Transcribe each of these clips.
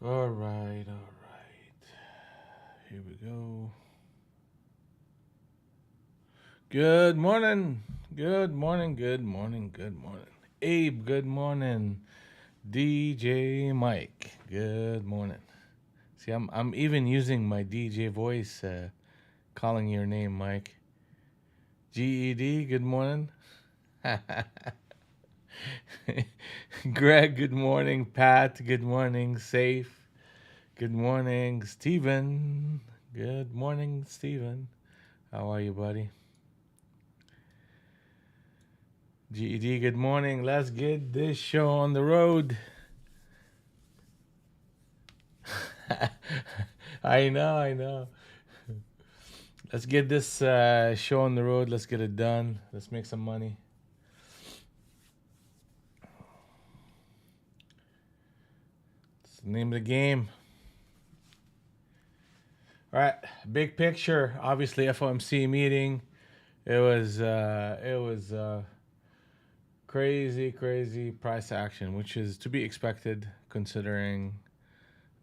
All right, all right. Here we go. Good morning. Good morning. Good morning. Good morning. Abe, good morning. DJ Mike, good morning. See, I'm even using my DJ voice, calling your name, Mike. GED, good morning. Greg, good morning. Pat, good morning. Safe, good morning. Steven, good morning, Steven. How are you, buddy? GED, good morning. Let's get this show on the road. I know, I know. Let's get this show on the road. Let's get it done. Let's make some money. It's the name of the game. All right, big picture. Obviously, FOMC meeting. It was crazy, crazy price action, which is to be expected considering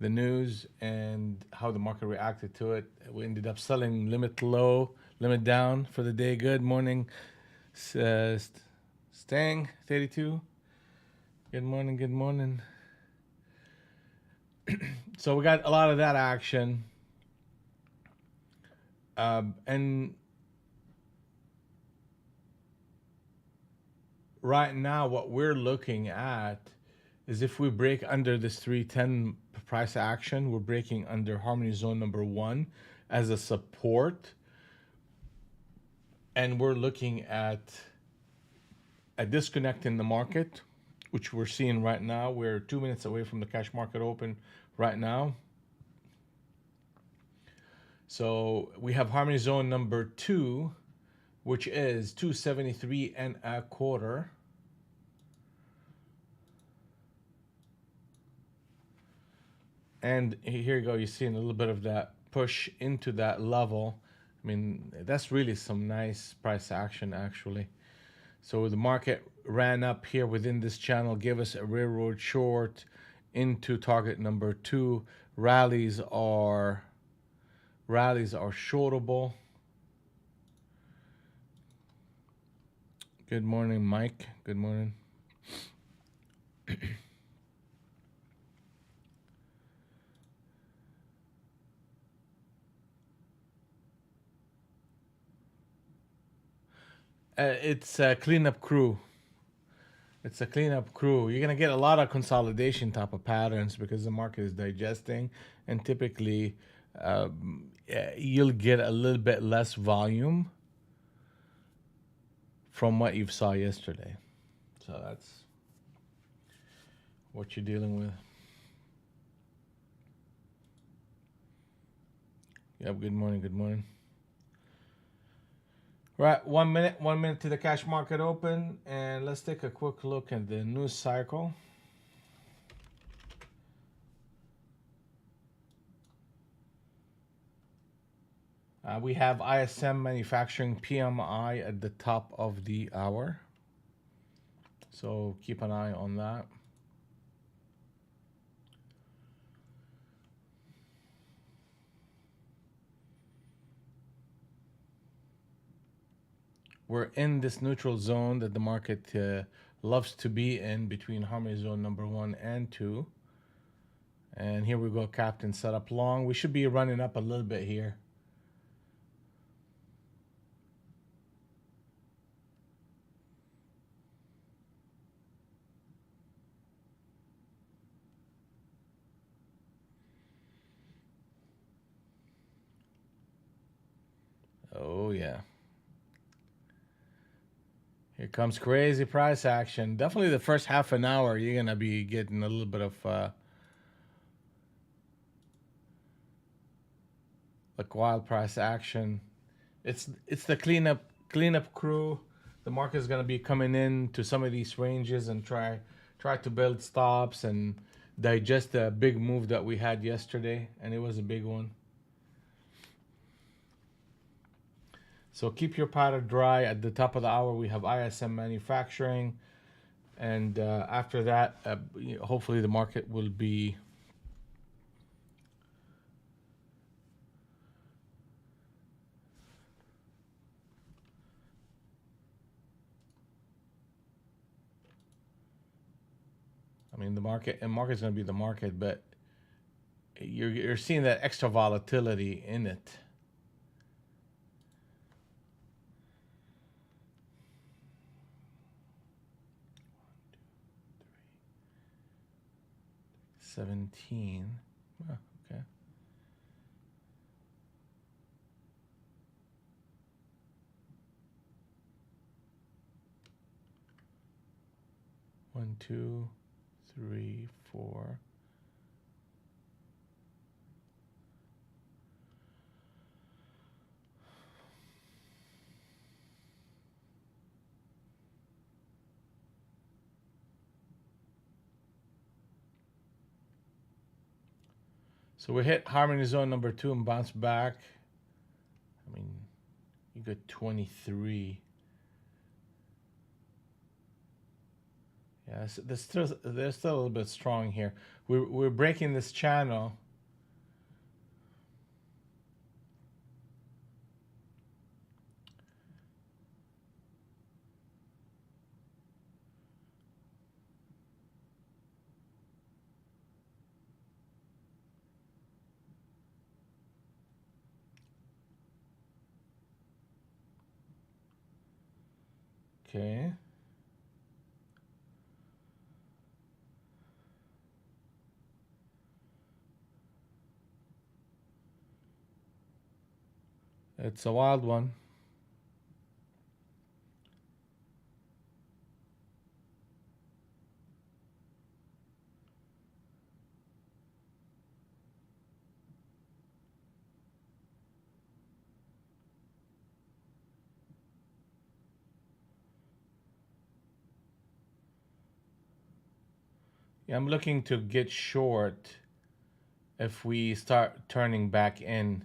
the news and how the market reacted to it. We ended up selling limit low, limit down for the day. Good morning, Stang 32. Good morning, good morning. So we got a lot of that action. And right now, what we're looking at is if we break under this 310 price action, we're breaking under harmony zone number 1 as a support. And we're looking at a disconnect in the market, which we're seeing right now. We're 2 minutes away from the cash market open right now. So we have harmony zone number 2, which is 273 and a quarter. And here you go, you're seeing a little bit of that push into that level. I mean, that's really some nice price action, actually. So the market ran up here within this channel, gave us a railroad short into target number 2. Rallies are shortable. Good morning, Mike. Good morning. It's a cleanup crew. It's a cleanup crew. You're gonna get a lot of consolidation type of patterns because the market is digesting, and typically you'll get a little bit less volume from what you saw yesterday. So that's what you're dealing with. Yep. Good morning. Good morning. Right, 1 minute to the cash market open, and let's take a quick look at the news cycle. We have ISM manufacturing PMI at the top of the hour, so keep an eye on that. We're in this neutral zone that the market loves to be in between harmony zone number 1 and 2. And here we go, captain set up long. We should be running up a little bit here. Oh yeah. Here comes crazy price action. Definitely the first half an hour, you're gonna be getting a little bit of like wild price action. It's the cleanup crew. The market is gonna be coming in to some of these ranges and try to build stops and digest the big move that we had yesterday, and it was a big one. So keep your powder dry. At the top of the hour, we have ISM manufacturing. And after that, hopefully the market will be I mean, the market's going to be the market, but you're seeing that extra volatility in it. $17. Oh, okay. One, two, three, four. So we hit harmony zone number 2 and bounce back. I mean, you got 23. Yeah, they're still a little bit strong here. We're breaking this channel. Okay. It's a wild one. Yeah, I'm looking to get short if we start turning back in.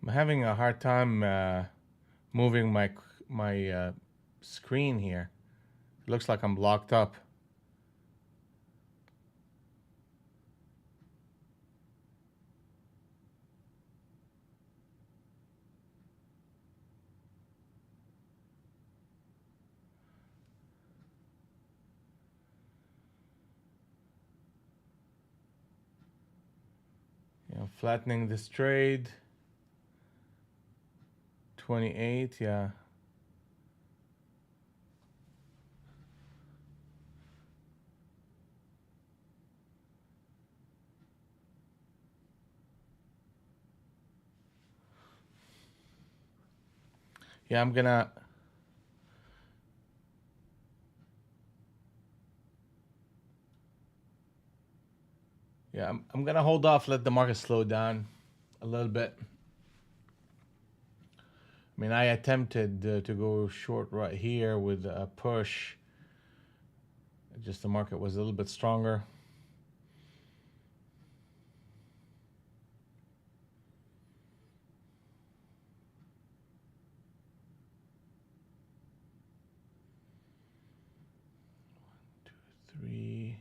I'm having a hard time moving my screen here. It looks like I'm blocked up. You know, flattening this trade. 28, yeah. Yeah, I'm gonna. Yeah, I'm gonna hold off, let the market slow down a little bit. I mean, I attempted to go short right here with a push. Just the market was a little bit stronger. Three.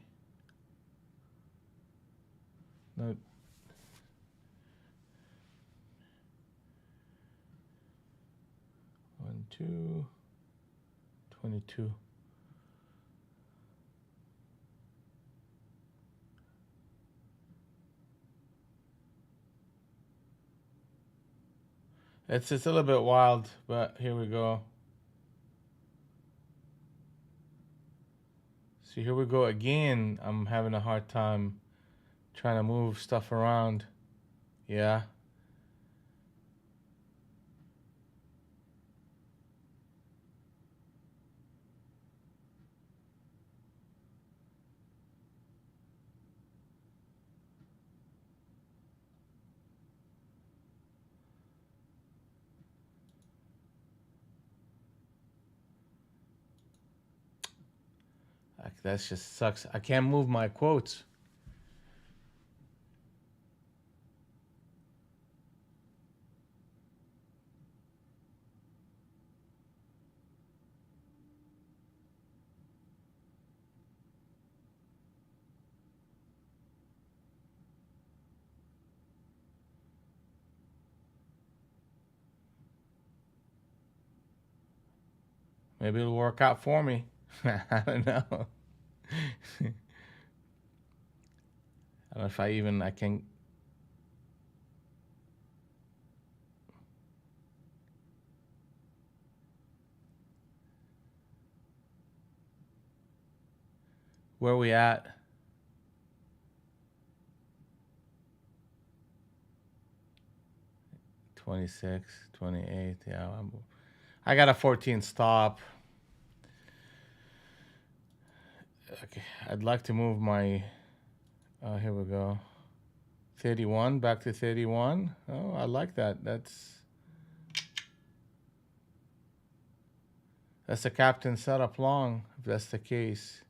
No. One, two. 22. It's a little bit wild, but here we go. See, here we go again. I'm having a hard time trying to move stuff around. Yeah. that just sucks. I can't move my quotes. Maybe it'll work out for me. I don't know. I don't know if I can. Where we at? 26, 28. Yeah, I got a 14 stop. Okay, I'd like to move my. Here we go. 31 back to 31. Oh, I like that. That's a captain setup long. If that's the case.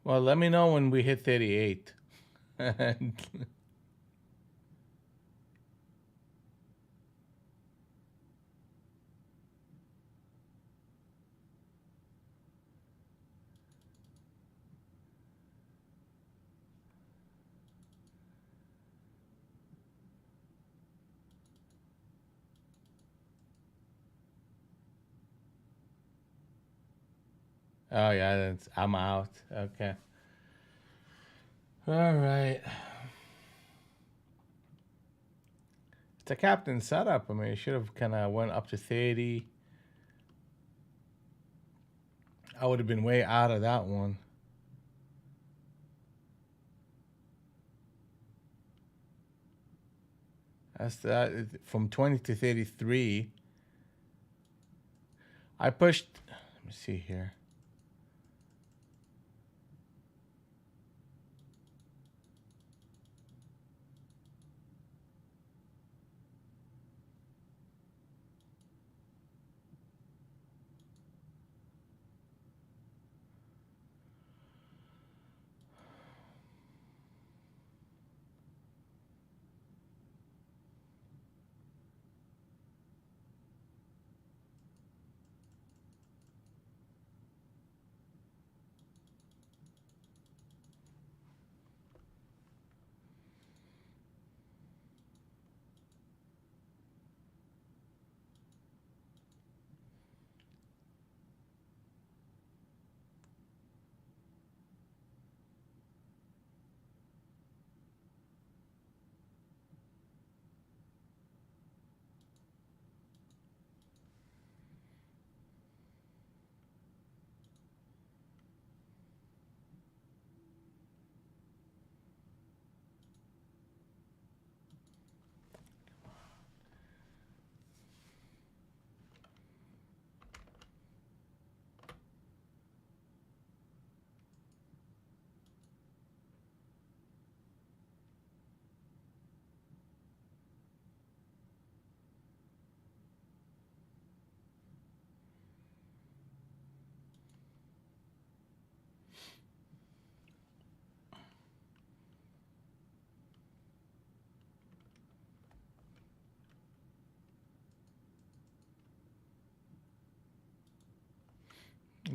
Well, let me know when we hit 38. Oh yeah, I'm out. Okay. All right. It's a captain setup. I mean, it should have kind of went up to 30. I would have been way out of that one. That's that from 20 to 33. I pushed. Let me see here.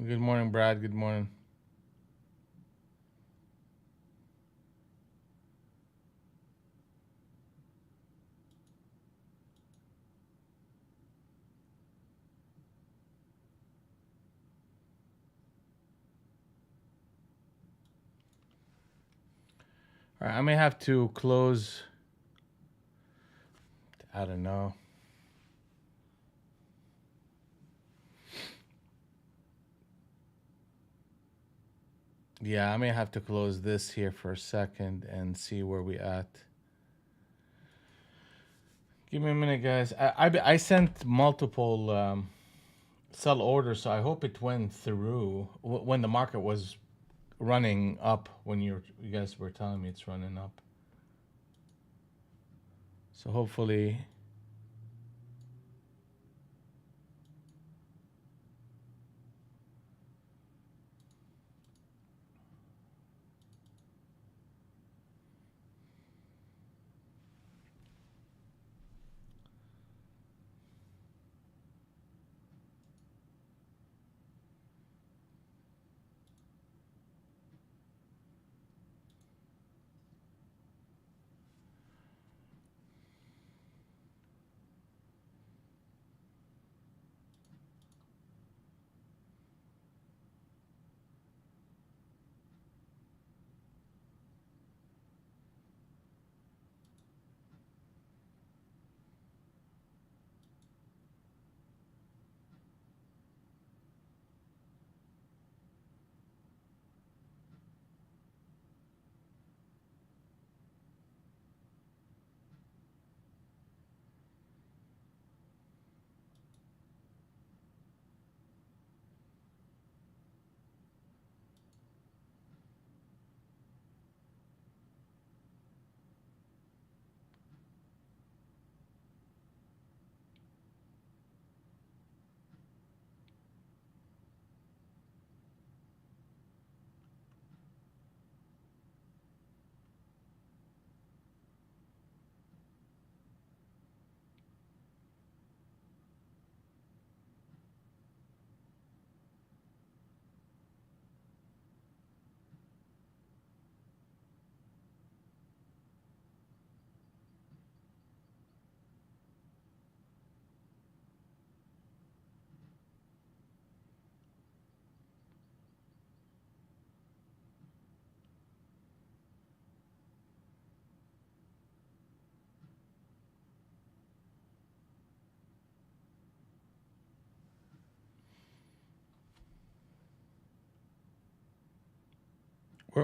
Good morning, Brad. Good morning. All right, I may have to close. I don't know. Yeah, I may have to close this here for a second and see where we at. Give me a minute, guys. I sent multiple sell orders, so I hope it went through when the market was running up. When you guys were telling me it's running up, so hopefully.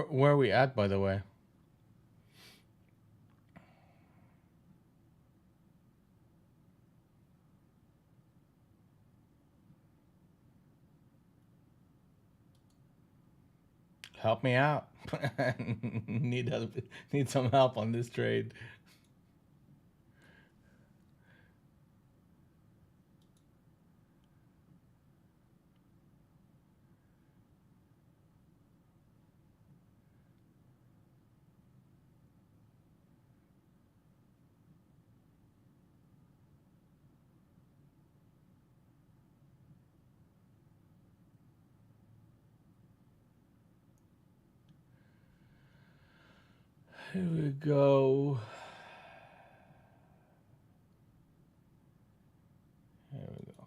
Where are we at, by the way? Help me out. need help. Need some help on this trade. Here we go. Here we go.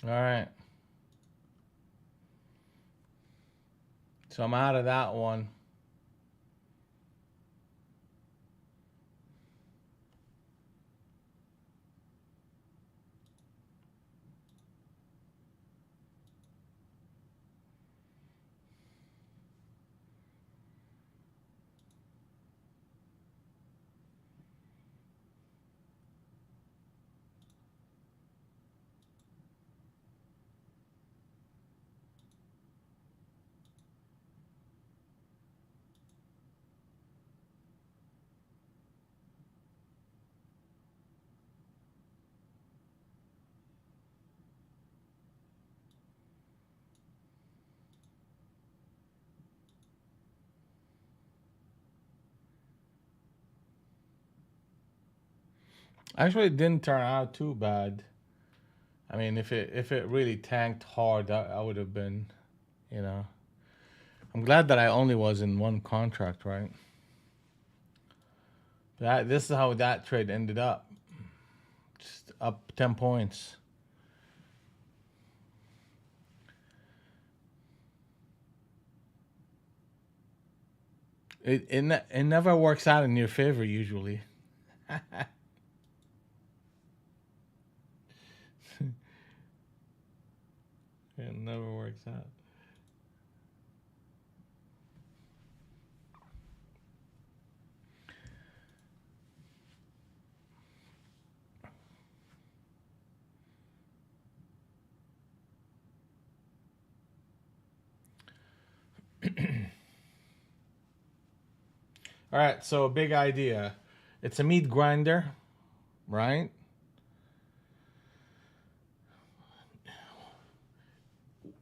All right. So I'm out of that one. Actually, it didn't turn out too bad. I mean, if it really tanked hard, I would have been, you know. I'm glad that I only was in one contract, right? This is how that trade ended up. Just up 10 points. It never works out in your favor usually. It never works out. All right, so a big idea. It's a meat grinder, right?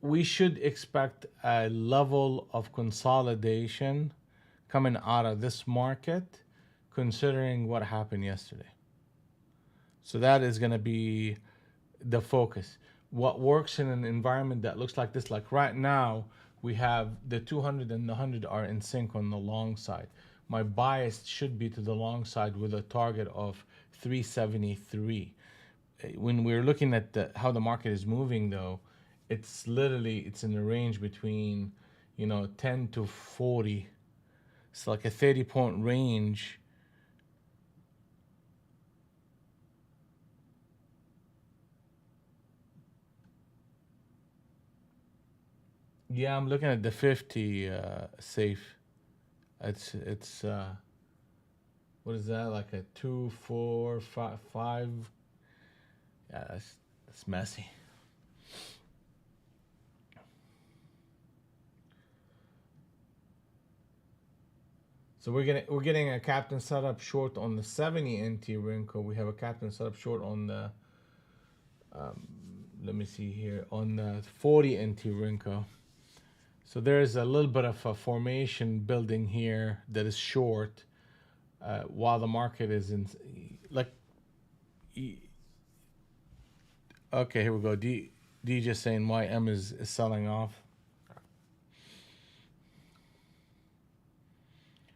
We should expect a level of consolidation coming out of this market, considering what happened yesterday. So that is going to be the focus. What works in an environment that looks like this, like right now, we have the 200 and the 100 are in sync on the long side. My bias should be to the long side with a target of 373. When we're looking at how the market is moving, though, it's in the range between 10 to 40. It's like a 30-point range. Yeah, I'm looking at the 50 safe. It's what is that, like a 2 4 5 5? Yeah, that's messy. So we're getting a captain setup short on the 70 NT wrinkle. We have a captain setup short on the let me see here, on the 40 NT wrinkle. So there's a little bit of a formation building here that is short, while the market is in, like, okay, here we go. D just saying YM is selling off.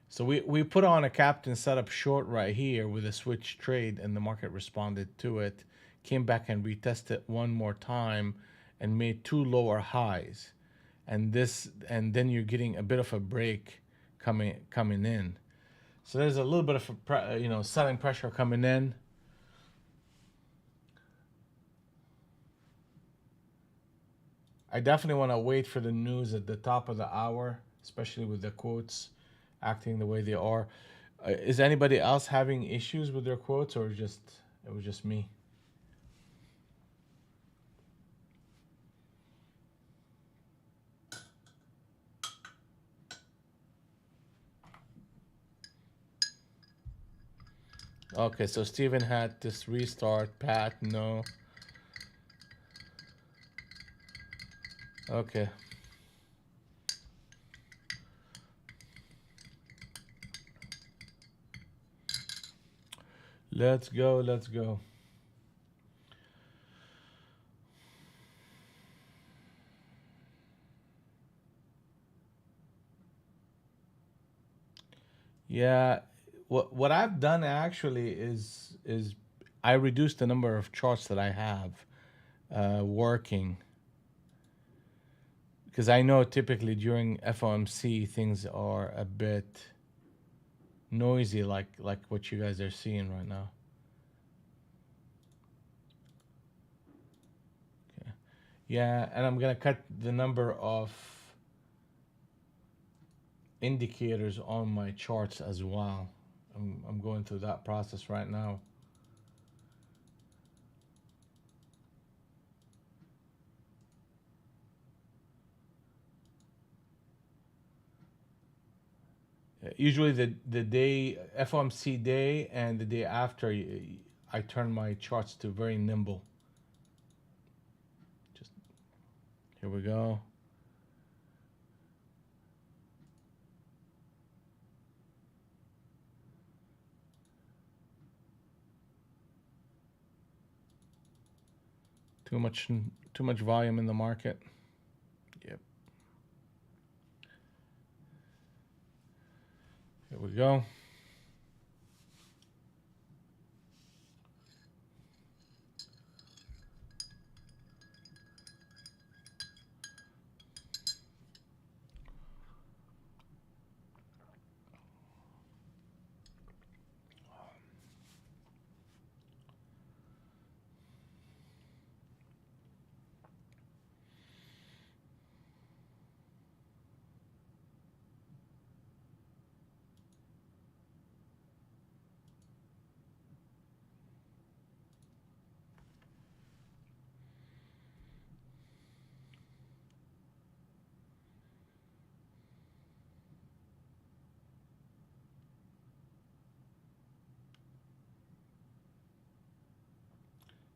So we put on a captain setup short right here with a switch trade, and the market responded to it, came back and retested one more time, and made two lower highs, and then you're getting a bit of a break coming in. So there's a little bit of selling pressure coming in. I definitely want to wait for the news at the top of the hour, especially with the quotes acting the way they are. Is anybody else having issues with their quotes, or it was just me? Okay, so Steven had this restart. Pat, no. Okay. Let's go. Let's go. Yeah. What I've done actually is I reduced the number of charts that I have working, because I know typically during FOMC things are a bit noisy, like what you guys are seeing right now. Okay. Yeah, and I'm gonna cut the number of indicators on my charts as well. I'm going through that process right now. Usually the day FOMC day and the day after, I turn my charts to very nimble. Just here we go. Too much volume in the market. Yep. Here we go.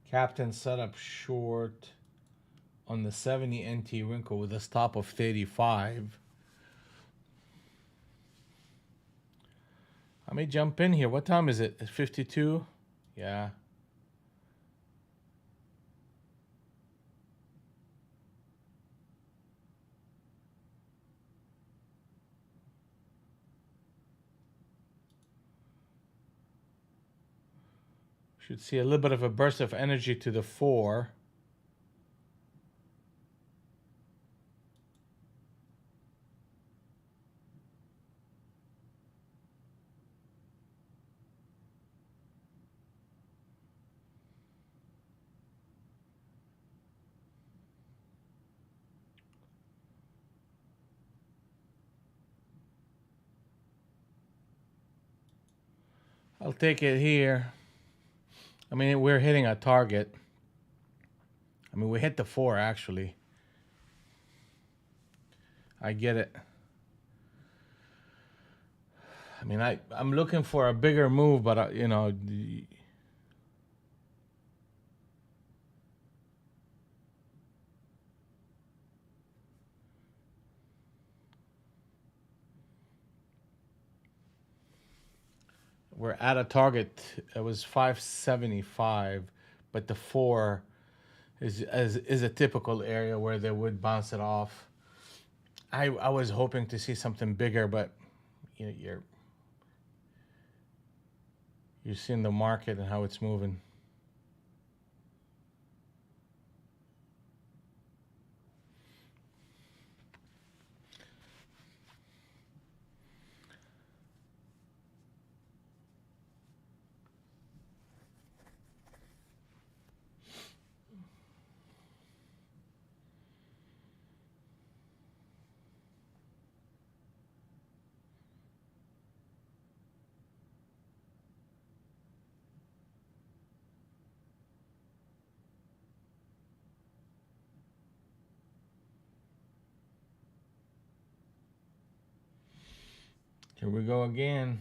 Captain set up short on the 70 NT wrinkle with a stop of 35. I may jump in here. What time is it? It's 52? Yeah. Should see a little bit of a burst of energy to the 4. I'll take it here. I mean, we're hitting a target. I mean, we hit the 4 actually. I get it. I mean, I'm looking for a bigger move, but you know, we're at a target. It was 575, but the 4 is a typical area where they would bounce it off. I was hoping to see something bigger, but you know, you're seeing the market and how it's moving. Here we go again.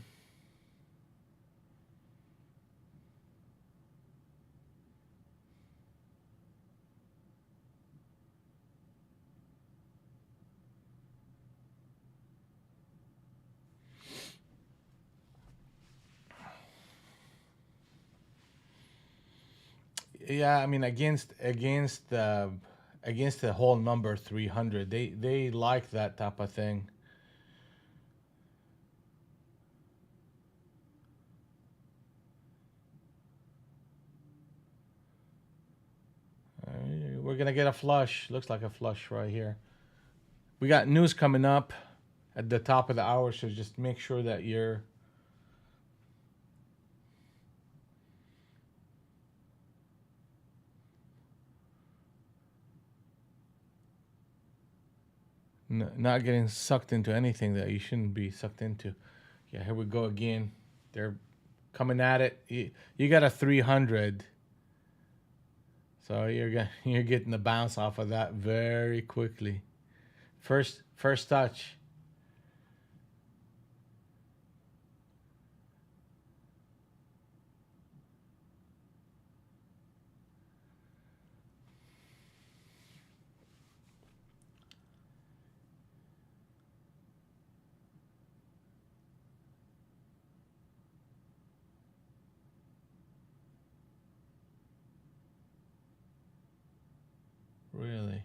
Yeah, I mean against the whole number 300, they like that type of thing. We're gonna get a flush. Looks like a flush right here. We got news coming up at the top of the hour, so just make sure that you're not getting sucked into anything that you shouldn't be sucked into. Yeah, here we go again. They're coming at it. You got a 300, so you're getting the bounce off of that very quickly. First touch. really.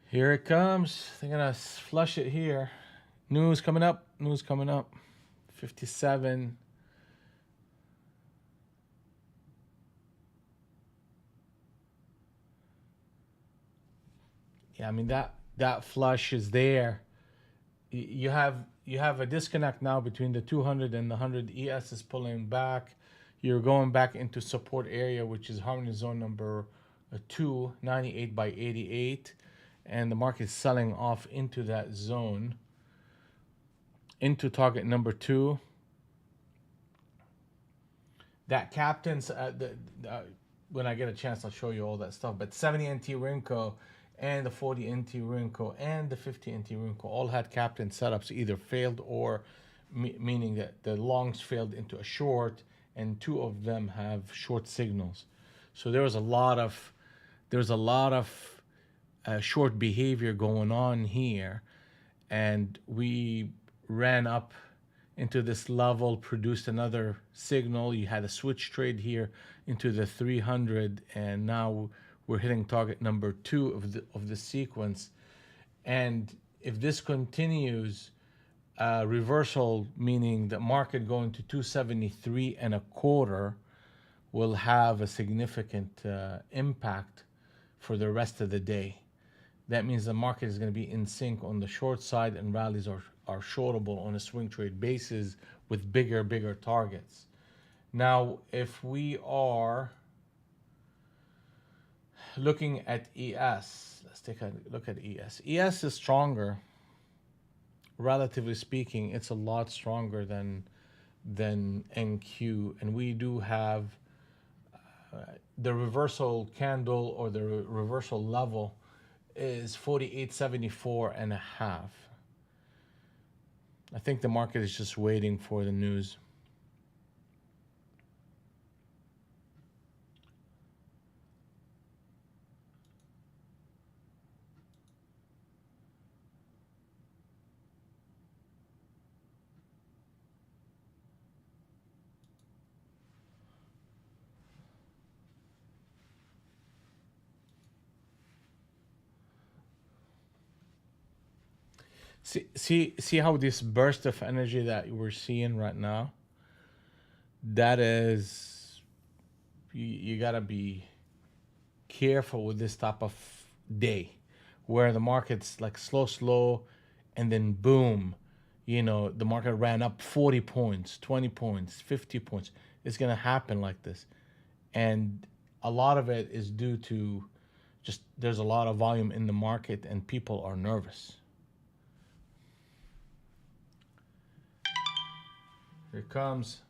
Here it comes. They're gonna flush it here. News coming up. News coming up. 57. Yeah, I mean that flush is there. You have a disconnect now between the 200 and the 100. ES is pulling back. You're going back into support area, which is harmony zone number 2, 98 by 88, and the market is selling off into that zone, into target number 2. That captain's when I get a chance, I'll show you all that stuff. But 70 NT Rinko and the 40 NT Rinko and the 50 NT Rinko all had captain setups, either failed or meaning that the longs failed into a short, and 2 of them have short signals. So there was a lot of short behavior going on here, and we ran up into this level, produced another signal. You had a switch trade here into the 300, and now we're hitting target number 2 of the sequence. And if this continues, reversal, meaning the market going to 273 and a quarter, will have a significant impact for the rest of the day. That means the market is going to be in sync on the short side, and rallies are shortable on a swing trade basis with bigger targets. Now, if we are looking at ES, let's take a look at ES. ES is stronger, relatively speaking. It's a lot stronger than NQ, and we do have the reversal candle, or the reversal level, is 48.74 and a half. I think the market is just waiting for the news. See how this burst of energy that we're seeing right now, that is, you gotta be careful with this type of day, where the market's like slow, and then boom, the market ran up 40 points, 20 points, 50 points. It's gonna happen like this, and a lot of it is due to just there's a lot of volume in the market and people are nervous. Here it comes.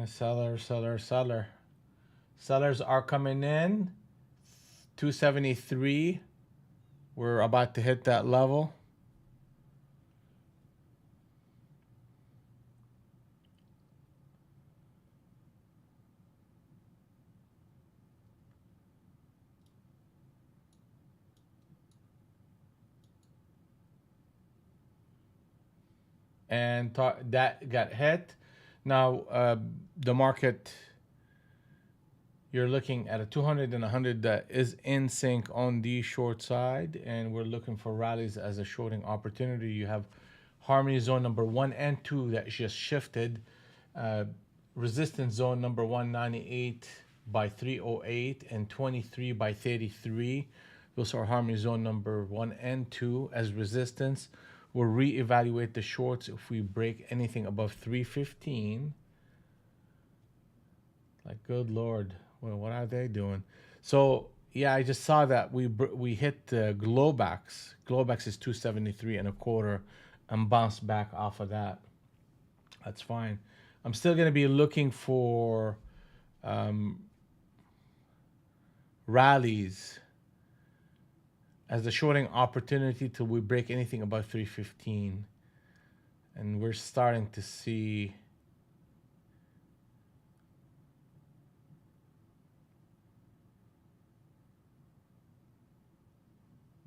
Seller. Sellers are coming in. 273. We're about to hit that level. And that got hit. Now, the market, you're looking at a 200 and 100 that is in sync on the short side, and we're looking for rallies as a shorting opportunity. You have harmony zone number 1 and 2 that just shifted. Resistance zone number 198 by 308 and 23 by 33. Those are harmony zone number 1 and 2 as resistance. We'll reevaluate the shorts if we break anything above 315. Like, good Lord, well, what are they doing? So yeah, I just saw that we hit Globex. Globex is 273 and a quarter, and bounced back off of that. That's fine. I'm still going to be looking for rallies as a shorting opportunity till we break anything above 315. And we're starting to see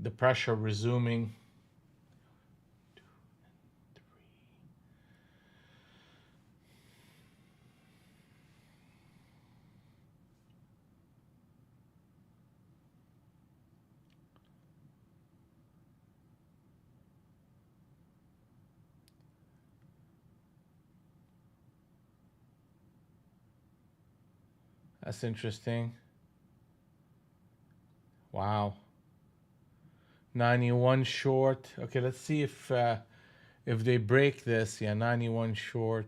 the pressure resuming. That's interesting. Wow. 91 short. Okay, let's see if they break this. Yeah, 91 short.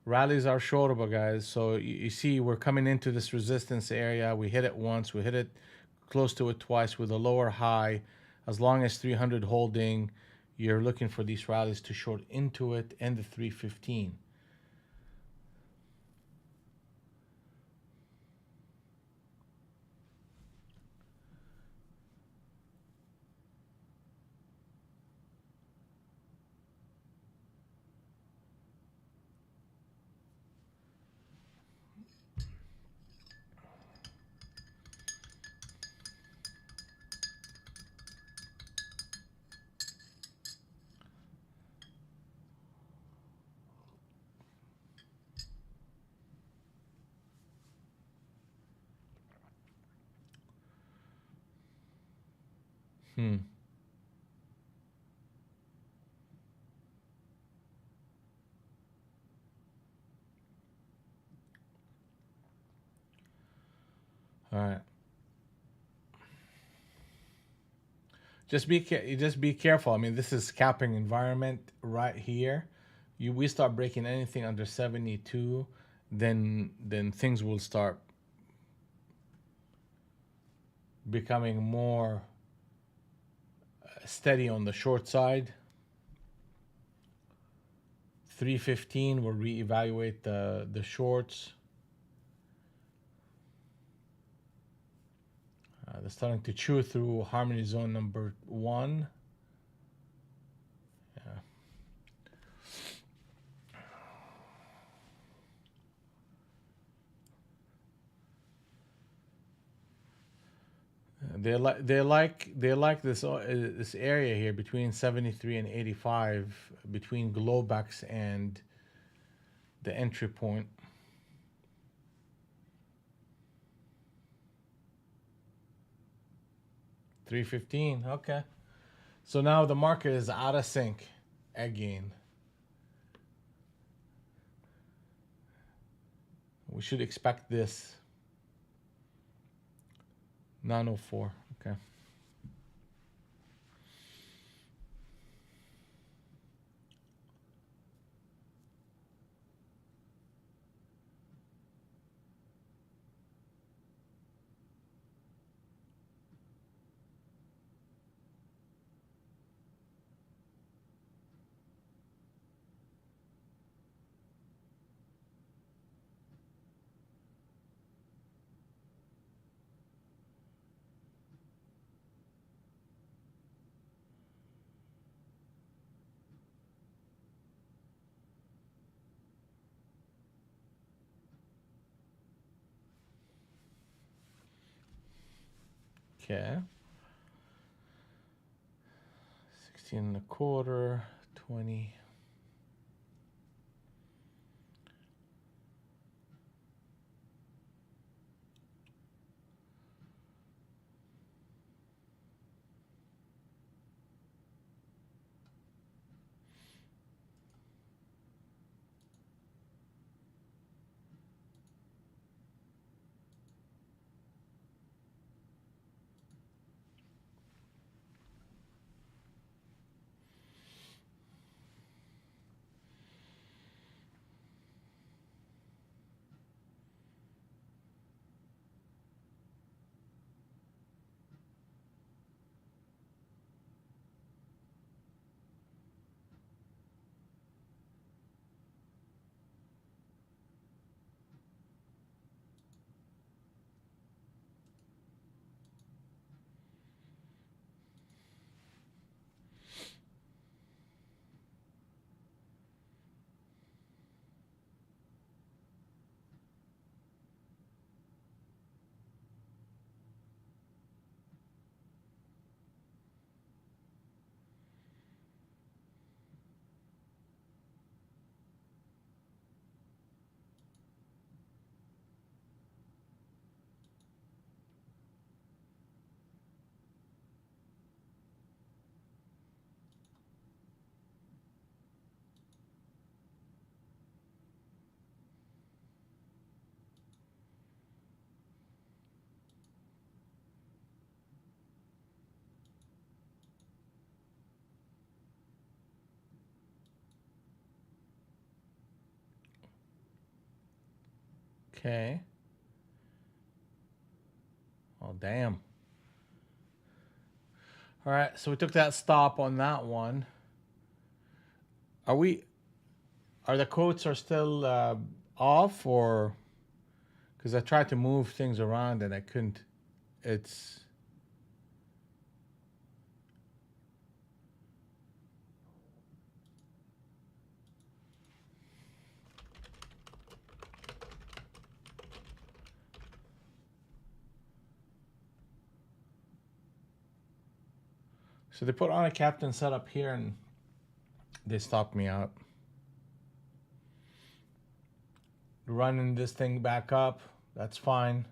Rallies are shortable, guys. So you see we're coming into this resistance area. We hit it once. We hit it close to it twice with a lower high. As long as 300 holding, you're looking for these rallies to short into it and the 315. Hmm. All right. Just be careful. I mean, this is capping environment right here. We start breaking anything under 72, then things will start becoming more steady on the short side. 315 will reevaluate the shorts. They're starting to chew through harmony zone number 1. Yeah. They like this area here between 73 and 85, between Globex and the entry point. $315. Okay. So now the market is out of sync again. We should expect this. 904. Okay. Okay. 16 and a quarter, 20. Okay. Oh, damn. All right, so we took that stop on that one. Are we? Are the quotes are still off, or because I tried to move things around and I couldn't? It's so they put on a captain setup here and they stopped me out. Running this thing back up, that's fine.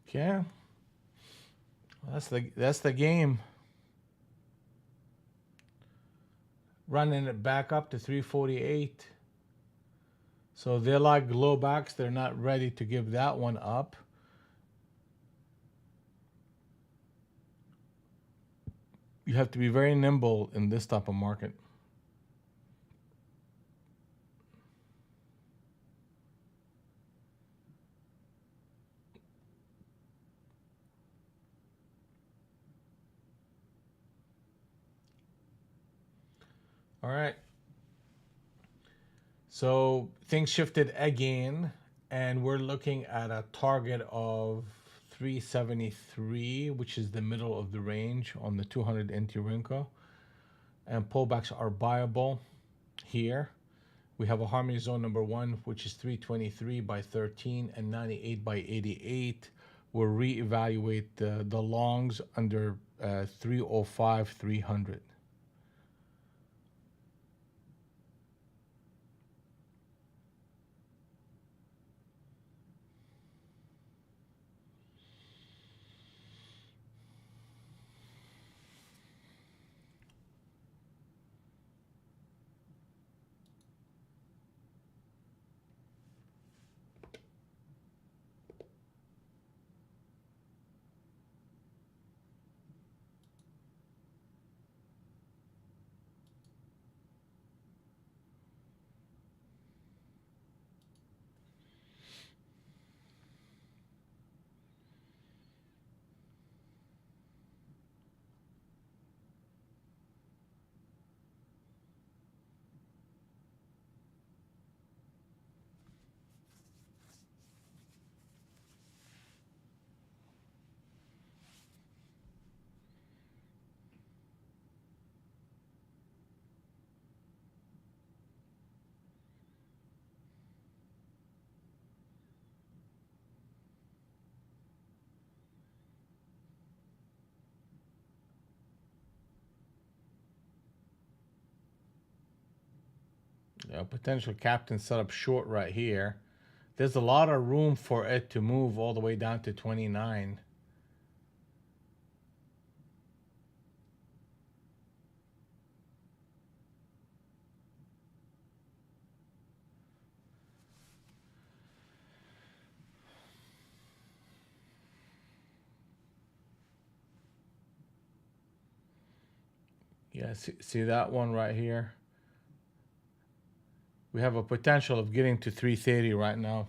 Yeah, that's the game. Running it back up to 348. So they're like low backs. They're not ready to give that one up. You have to be very nimble in this type of market. All right. So things shifted again, and we're looking at a target of 373, which is the middle of the range on the 200 NT Rinko. And pullbacks are buyable here. We have a harmony zone number one, which is 323 by 13 and 98 by 88. We'll reevaluate the longs under 305, 300. Potential captain set up short right here. There's a lot of room for it to move all the way down to 29. Yeah, see that one right here? We have a potential of getting to 330 right now.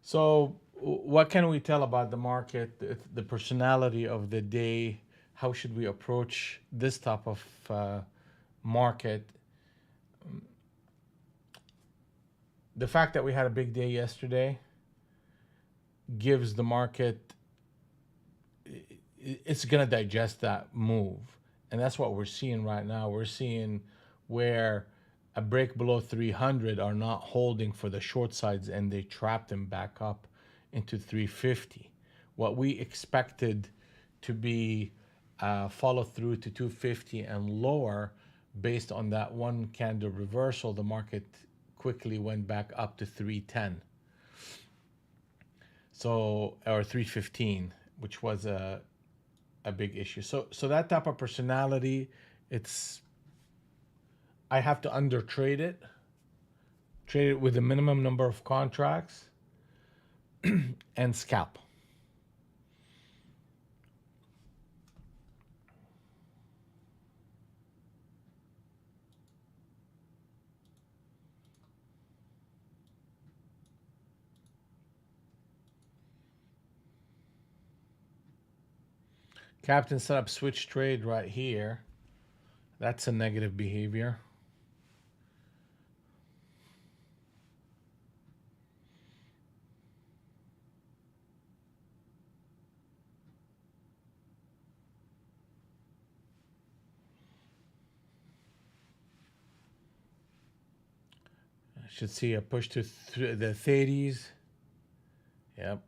So, what can we tell about the market, the personality of the day? How should we approach this type of market? The fact that we had a big day yesterday gives the market, it's going to digest that move. And that's what we're seeing right now. We're seeing where a break below 300 are not holding for the short sides, and they trapped them back up into 350. What we expected to be follow through to 250 and lower, based on that one candle reversal, the market quickly went back up to 310. So, or 315, which was a big issue. So that type of personality, it's, I have to under trade it with a minimum number of contracts, and scalp. Captain set up switch trade right here. That's a negative behavior. I should see a push to the 30s. Yep.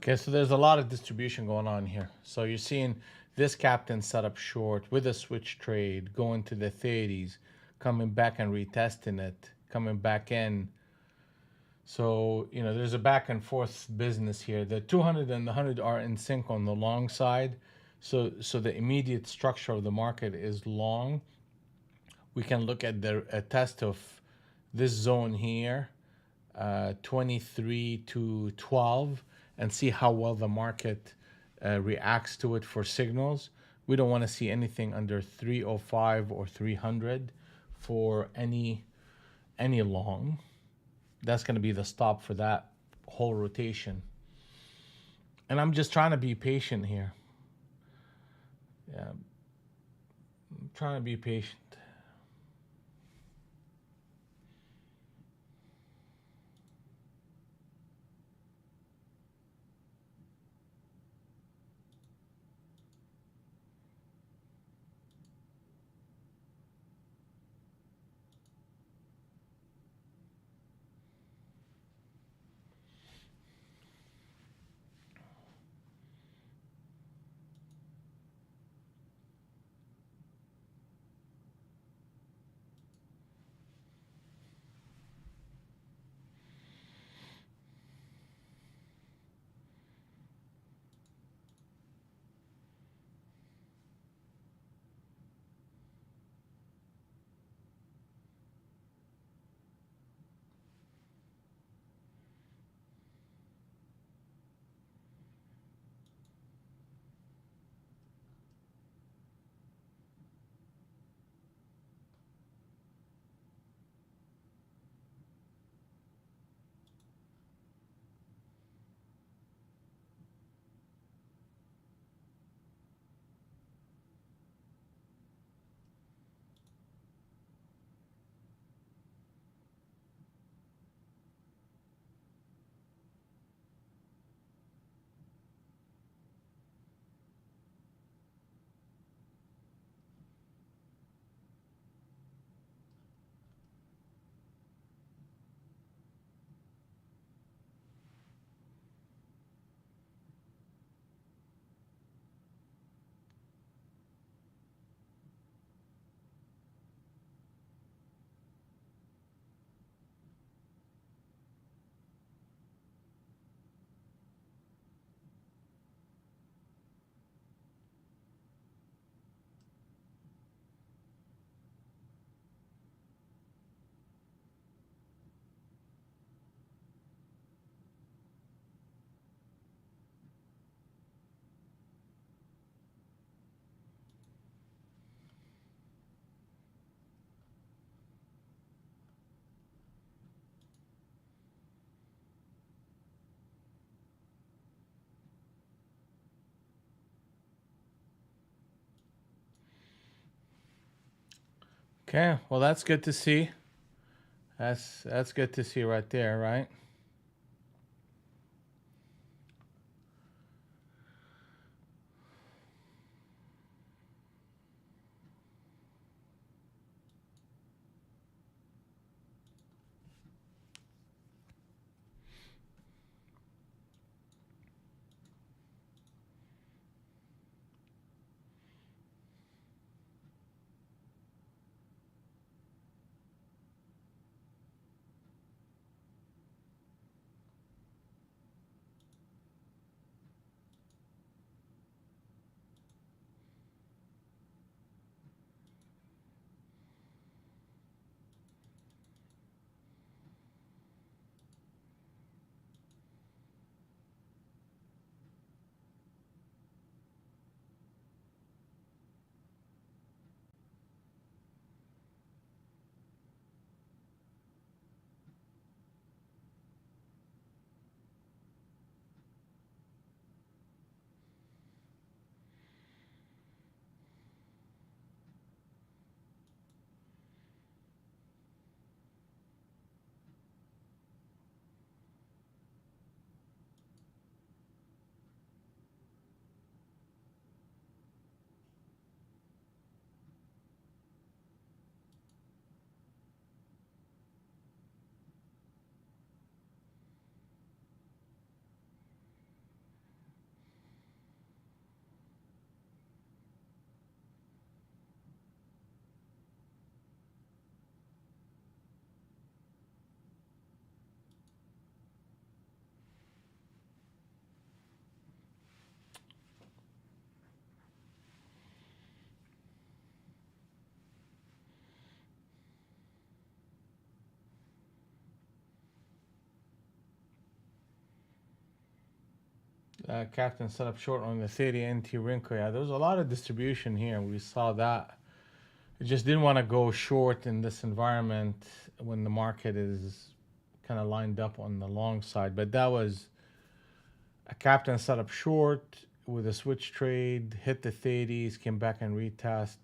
Okay, so there's a lot of distribution going on here. So you're seeing this captain set up short with a switch trade, going to the 30s, coming back and retesting it, coming back in. So, you know, there's a back and forth business here. The 200 and the 100 are in sync on the long side. So the immediate structure of the market is long. We can look at a test of this zone here, 23 to 12, and see how well the market reacts to it for signals. We don't want to see anything under 305 or 300 for any long. That's going to be the stop for that whole rotation. And I'm just trying to be patient here. Yeah, I'm trying to be patient. Okay, well that's good to see. That's good to see right there, right? Captain set up short on the 30 NT Rinko. Yeah, there was a lot of distribution here. We saw that. It just didn't want to go short in this environment when the market is kind of lined up on the long side. But that was a captain set up short with a switch trade, hit the 30s, came back and retest.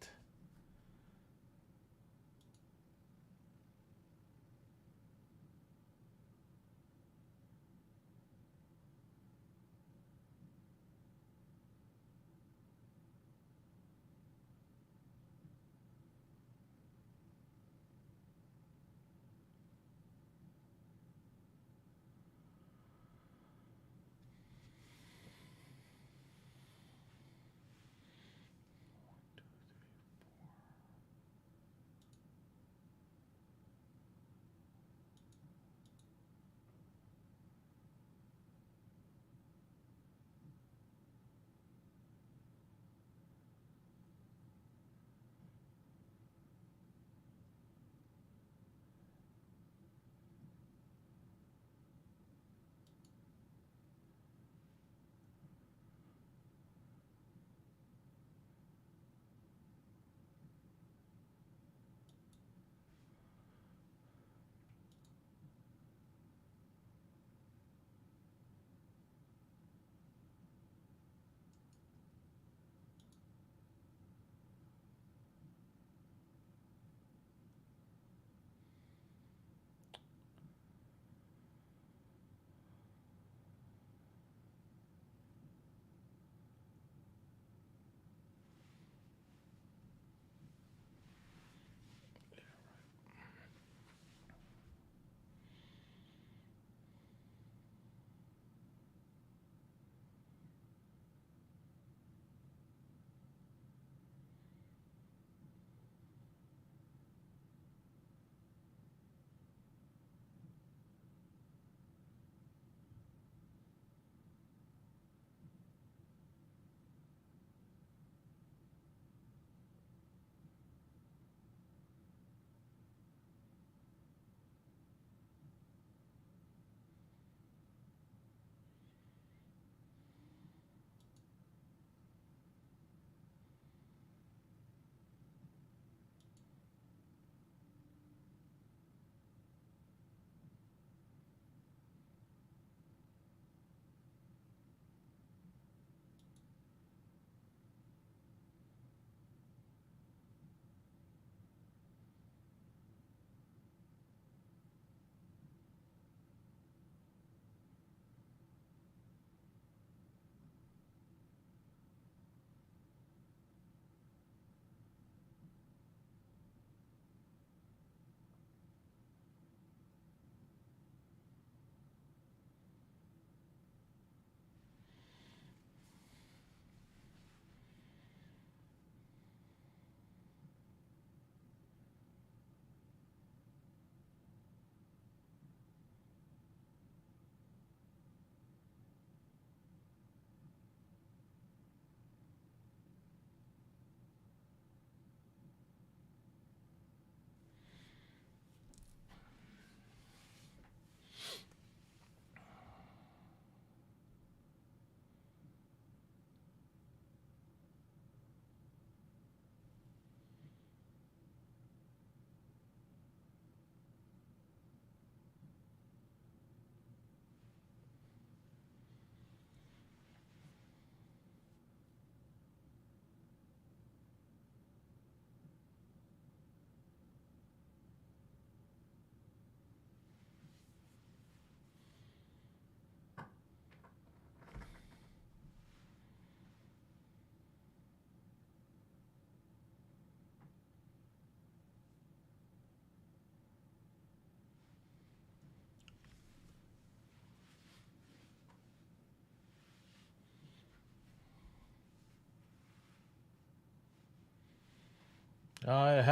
It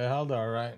held all right.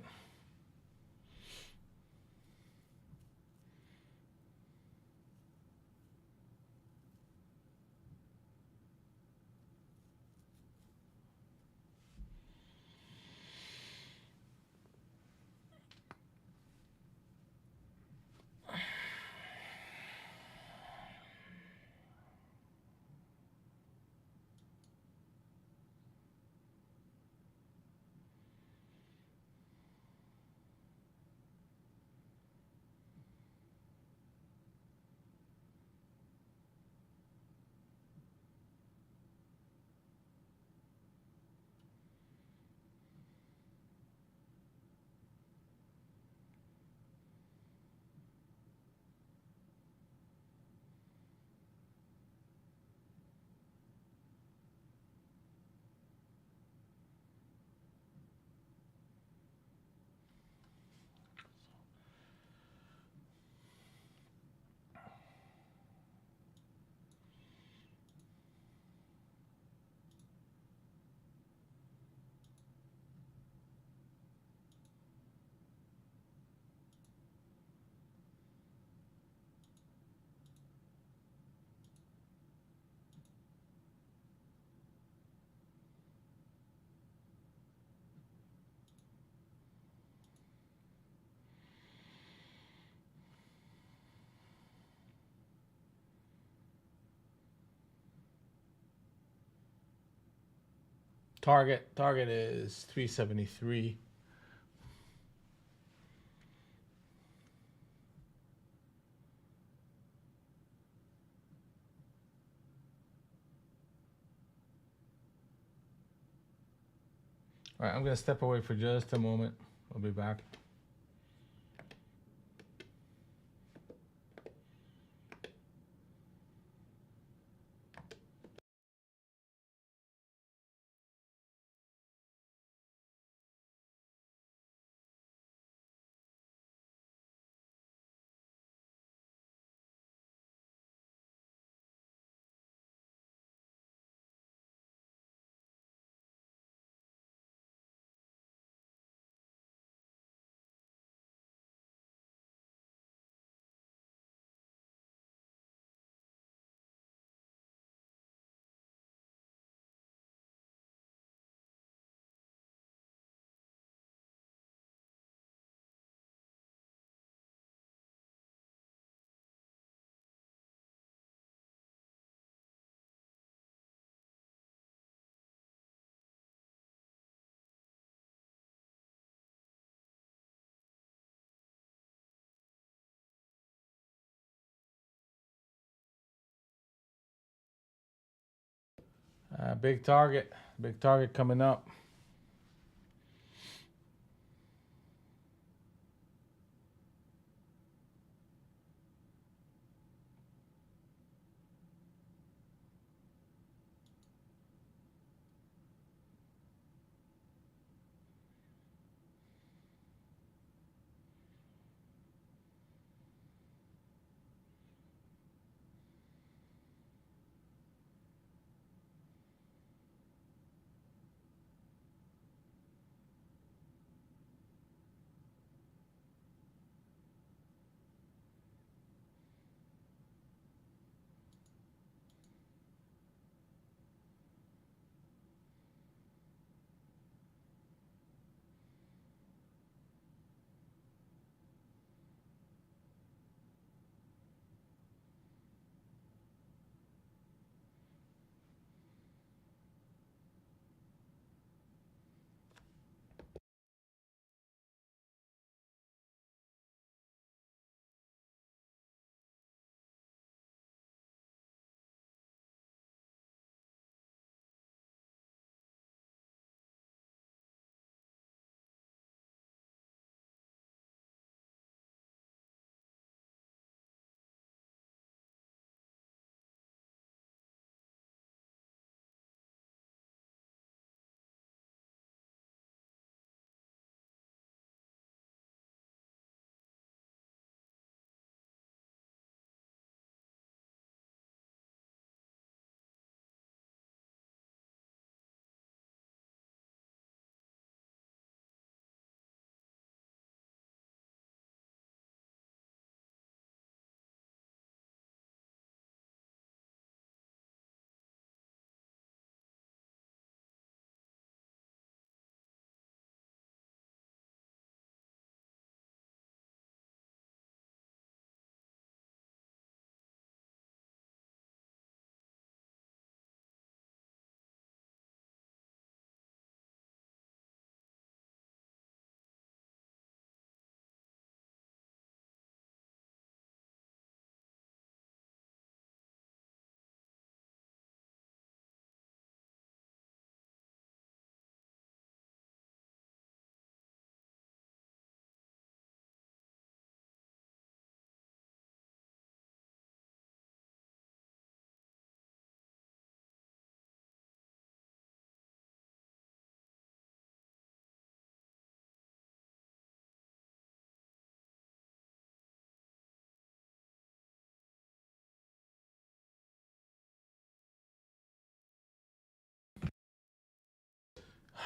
Target is 373. All right, I'm gonna step away for just a moment. I'll be back. Big target coming up.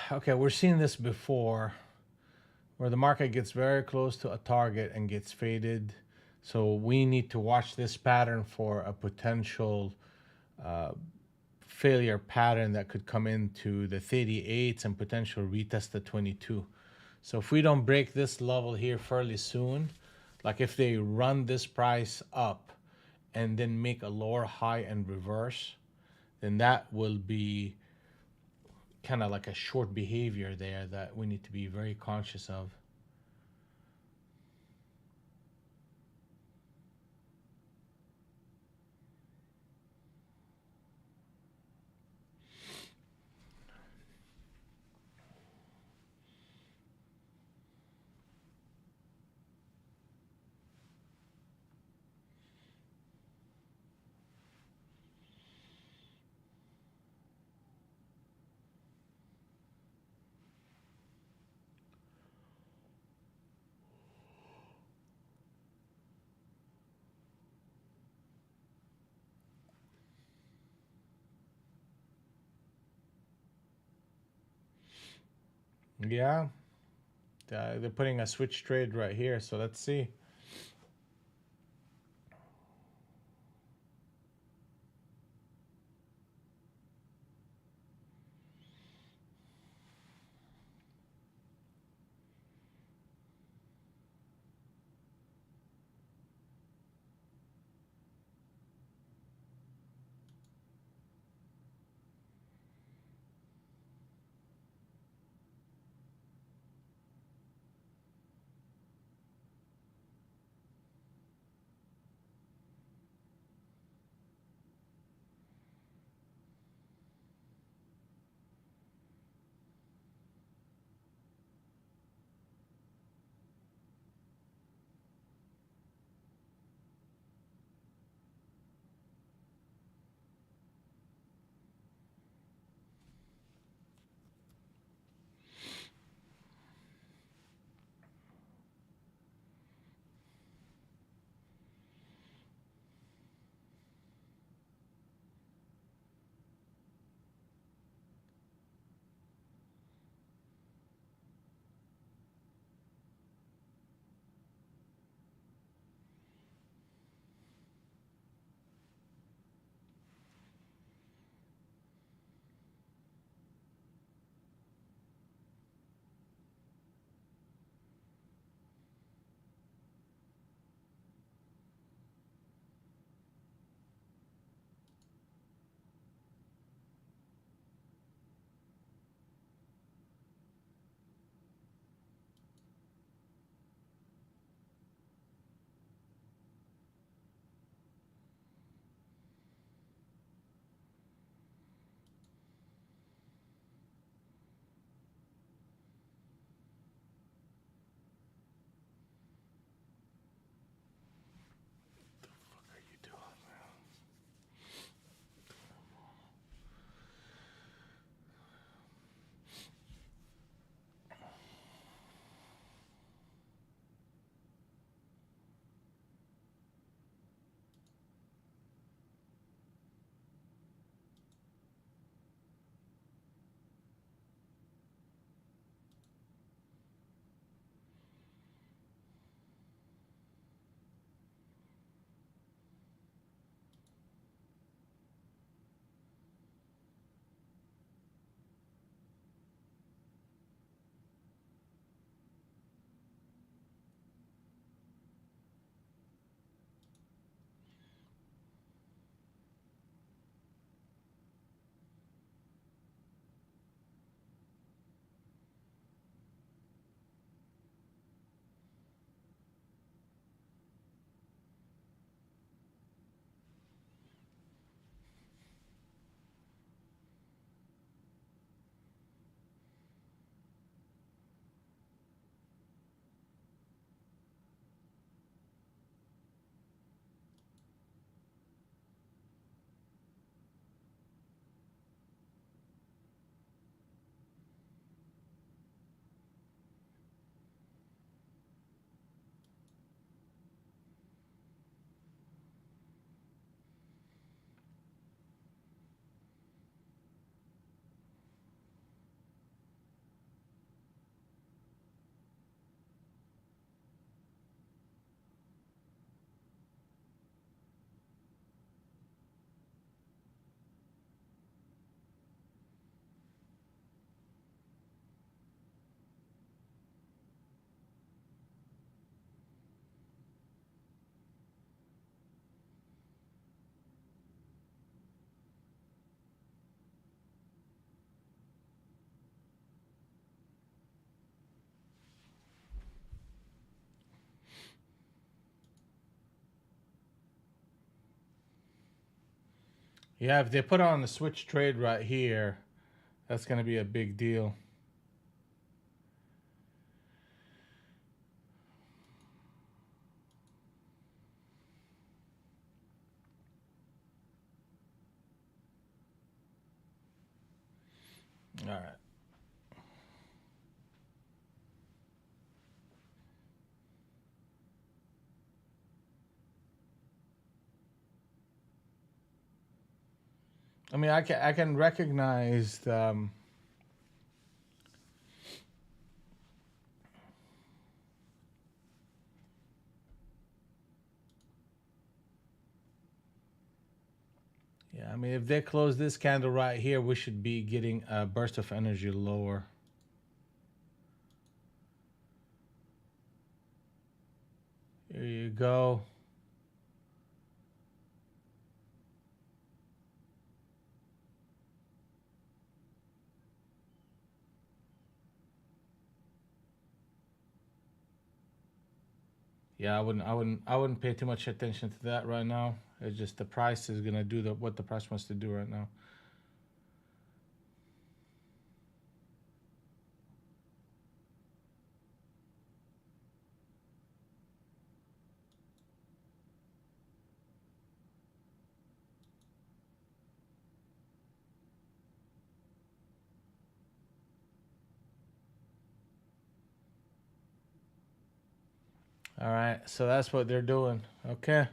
Okay, we're seeing this before, where the market gets very close to a target and gets faded. So we need to watch this pattern for a potential failure pattern that could come into the 38s and potential retest the 22. So if we don't break this level here fairly soon, like if they run this price up and then make a lower high and reverse, then that will be kind of like a short behavior there that we need to be very conscious of. Yeah, they're putting a switch trade right here, so let's see. Yeah, if they put on the switch trade right here, that's going to be a big deal. All right. I mean, I can recognize yeah, I mean, if they close this candle right here, we should be getting a burst of energy lower. Here you go. Yeah, I wouldn't pay too much attention to that right now. It's just the price is gonna do what the price wants to do right now. All right, so that's what they're doing. Okay.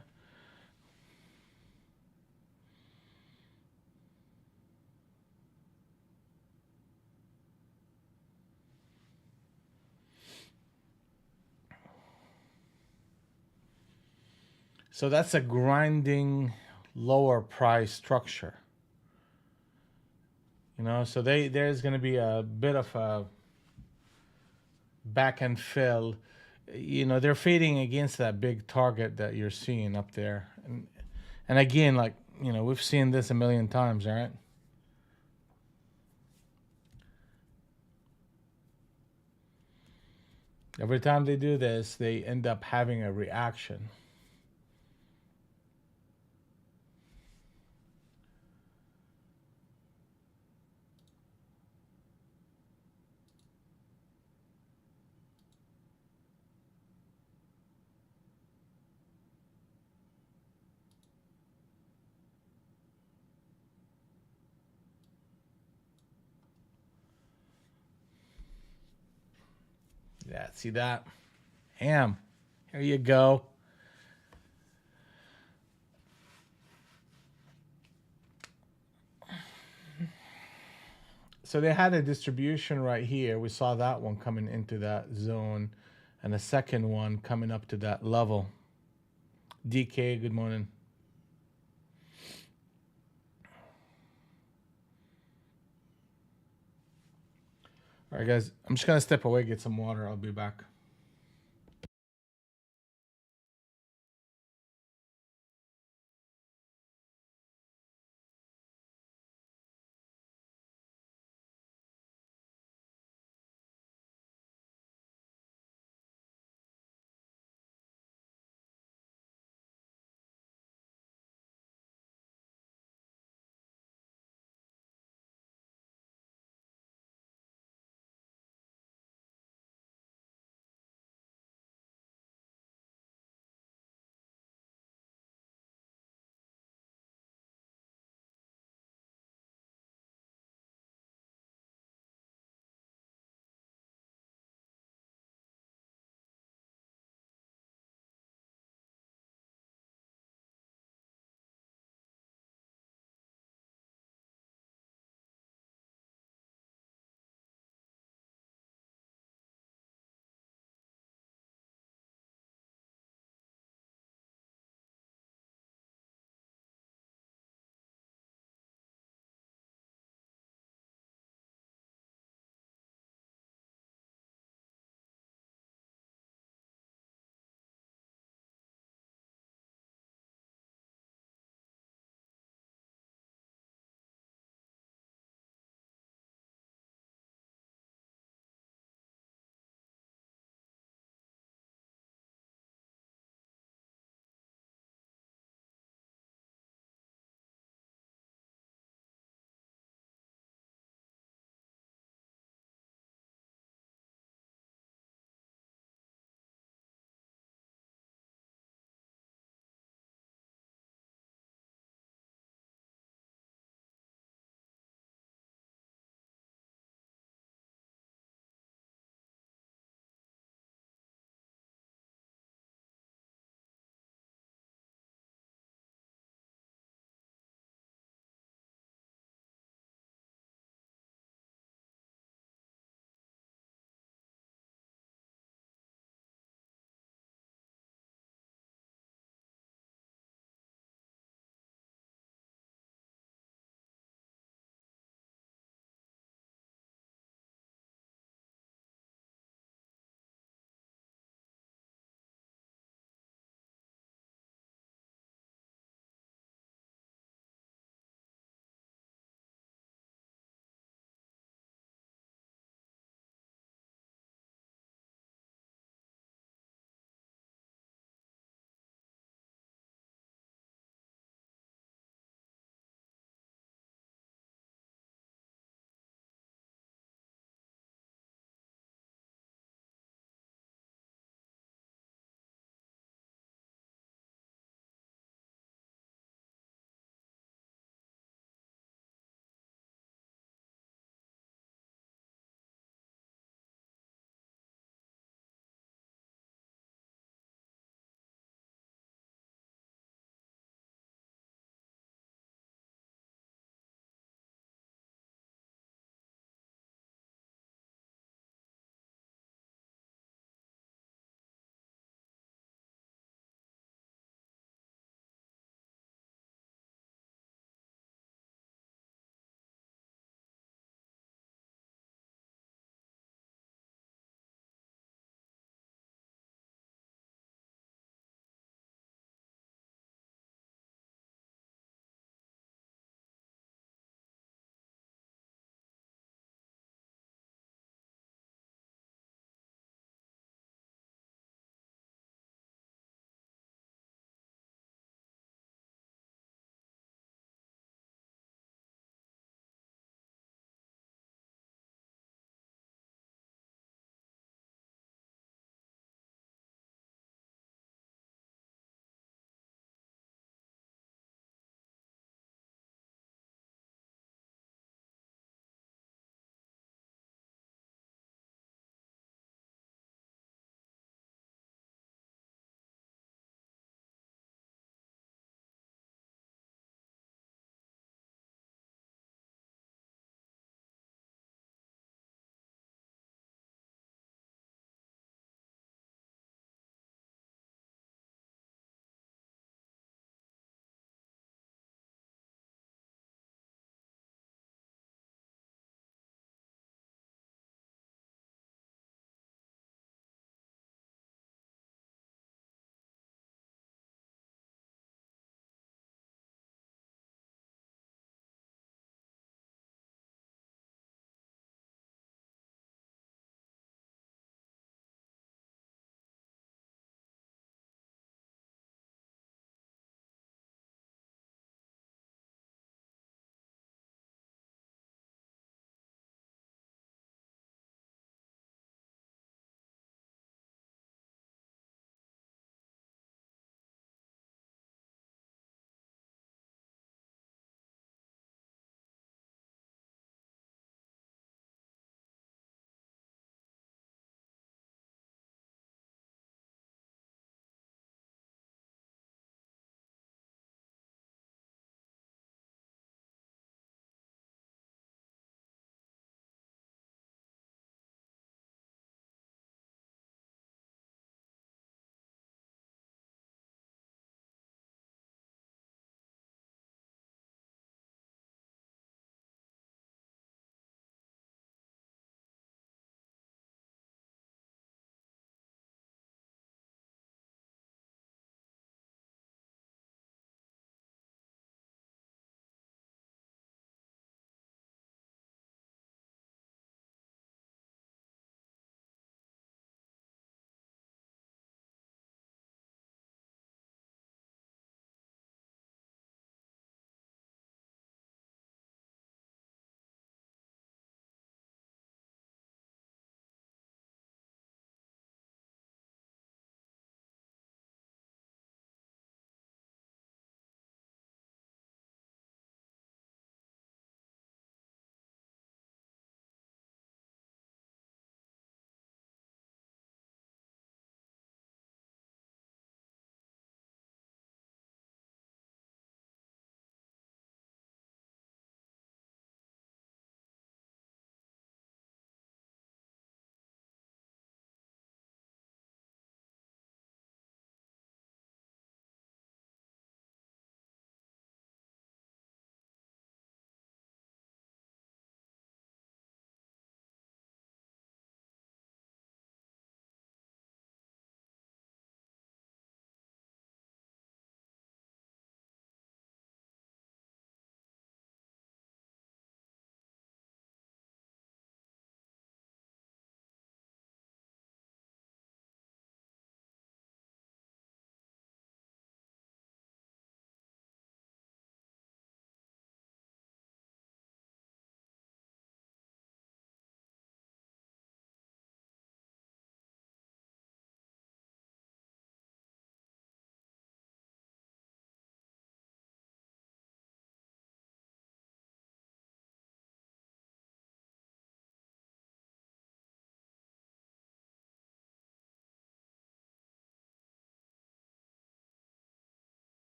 So that's a grinding lower price structure. So there's going to be a bit of a back and fill. They're fading against that big target that you're seeing up there. And again, like, we've seen this a million times, all right? Every time they do this, they end up having a reaction. Yeah, see that? Ham. Here you go. So they had a distribution right here. We saw that one coming into that zone, and a second one coming up to that level. DK, good morning. All right, guys, I'm just going to step away, get some water. I'll be back.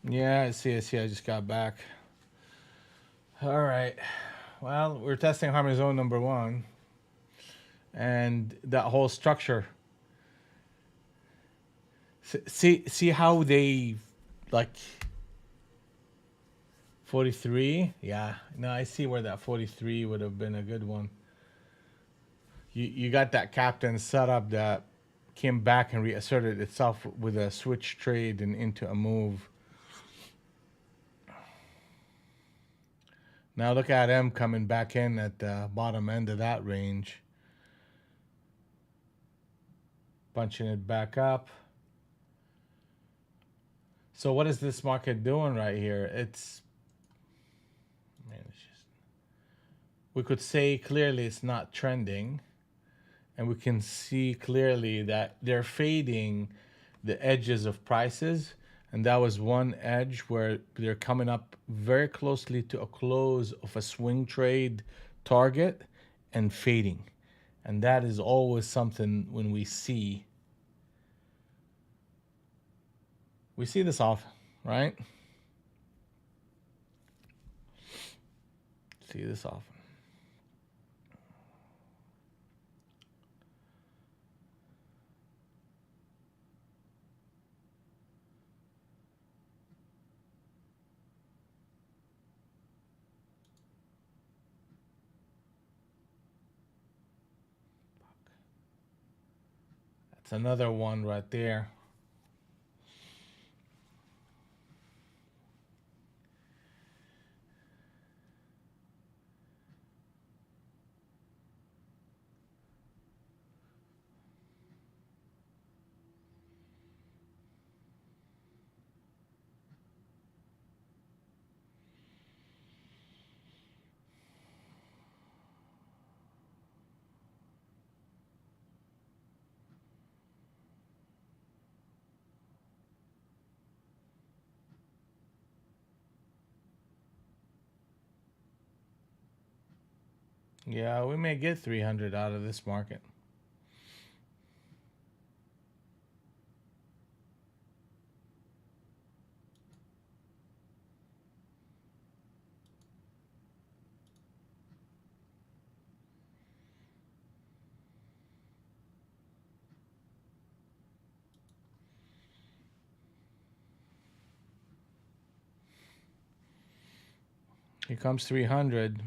Yeah, I see. I see. I just got back. All right. Well, we're testing harmony zone number one, and that whole structure. See how they like 43. Yeah. No, I see where that 43 would have been a good one. You got that captain setup that came back and reasserted itself with a switch trade and into a move. Now look at him coming back in at the bottom end of that range, punching it back up. So what is this market doing right here? It's, man, it's just, we could say clearly it's not trending, and we can see clearly that they're fading the edges of prices, and that was one edge where they're coming up very closely to a close of a swing trade target and fading. And that is always something when we see this often, right? See this often. That's another one right there. Yeah, we may get 300 out of this market. Here comes 300.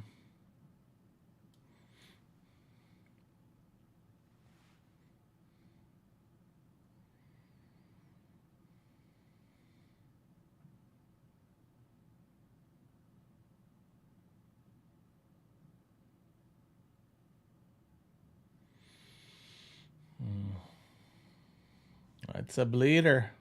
It's a bleeder.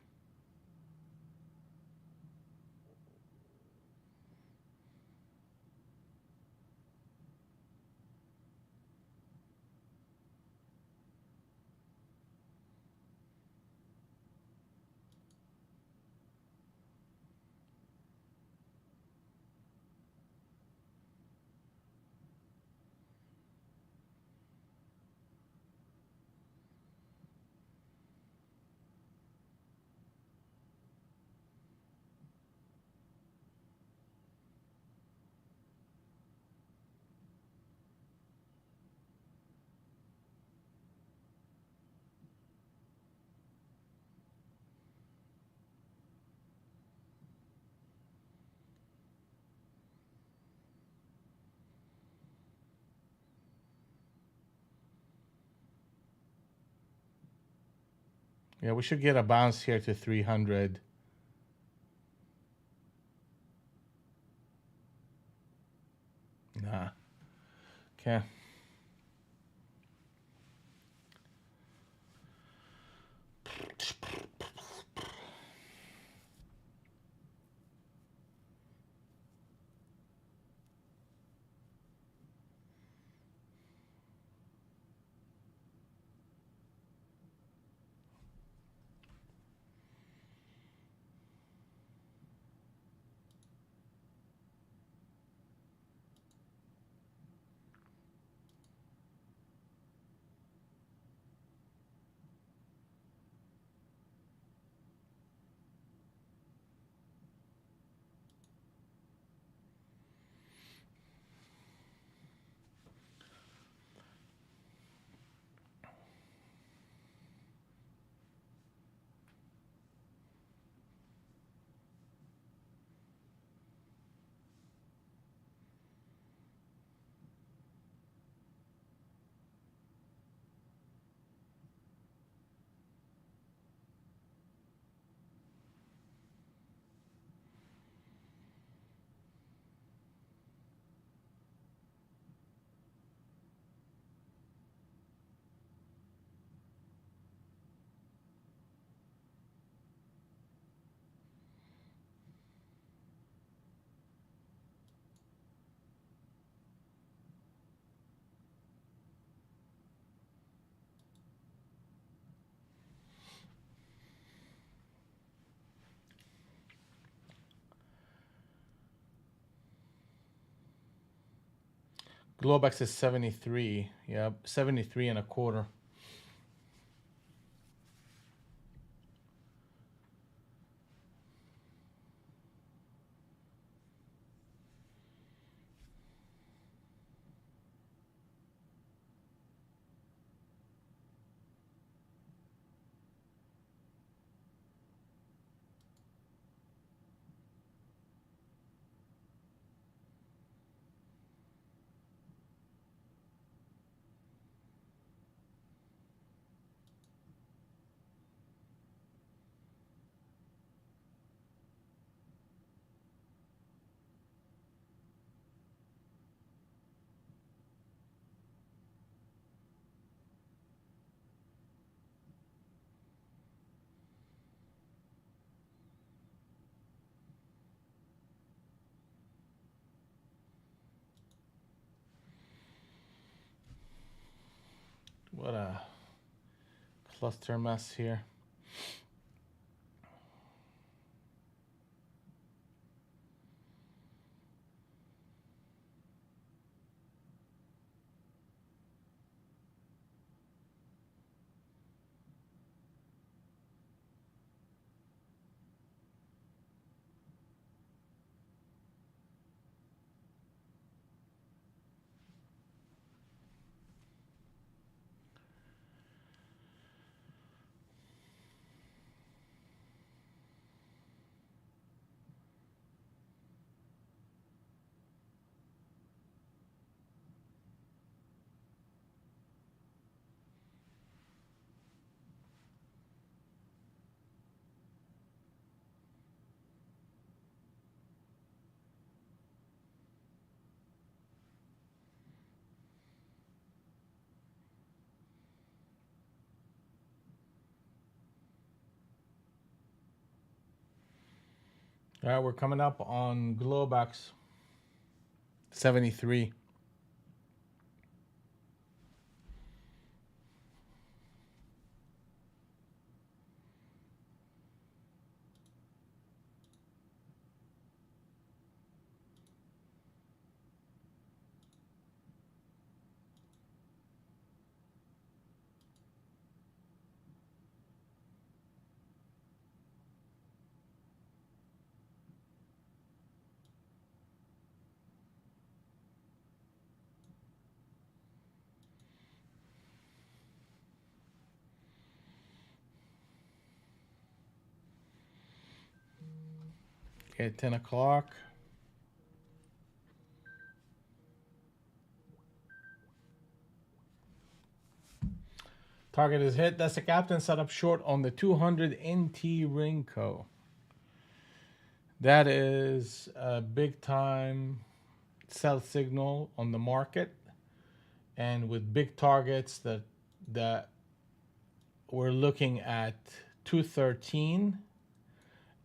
Yeah, we should get a bounce here to 300. Nah. Okay. Globex is 73. Yep, 73 and a quarter. What a cluster mess here. All right, we're coming up on Globex 73. Okay, 10 o'clock. Target is hit. That's the captain set up short on the 200 NT Ringco. That is a big time sell signal on the market, and with big targets that we're looking at 213,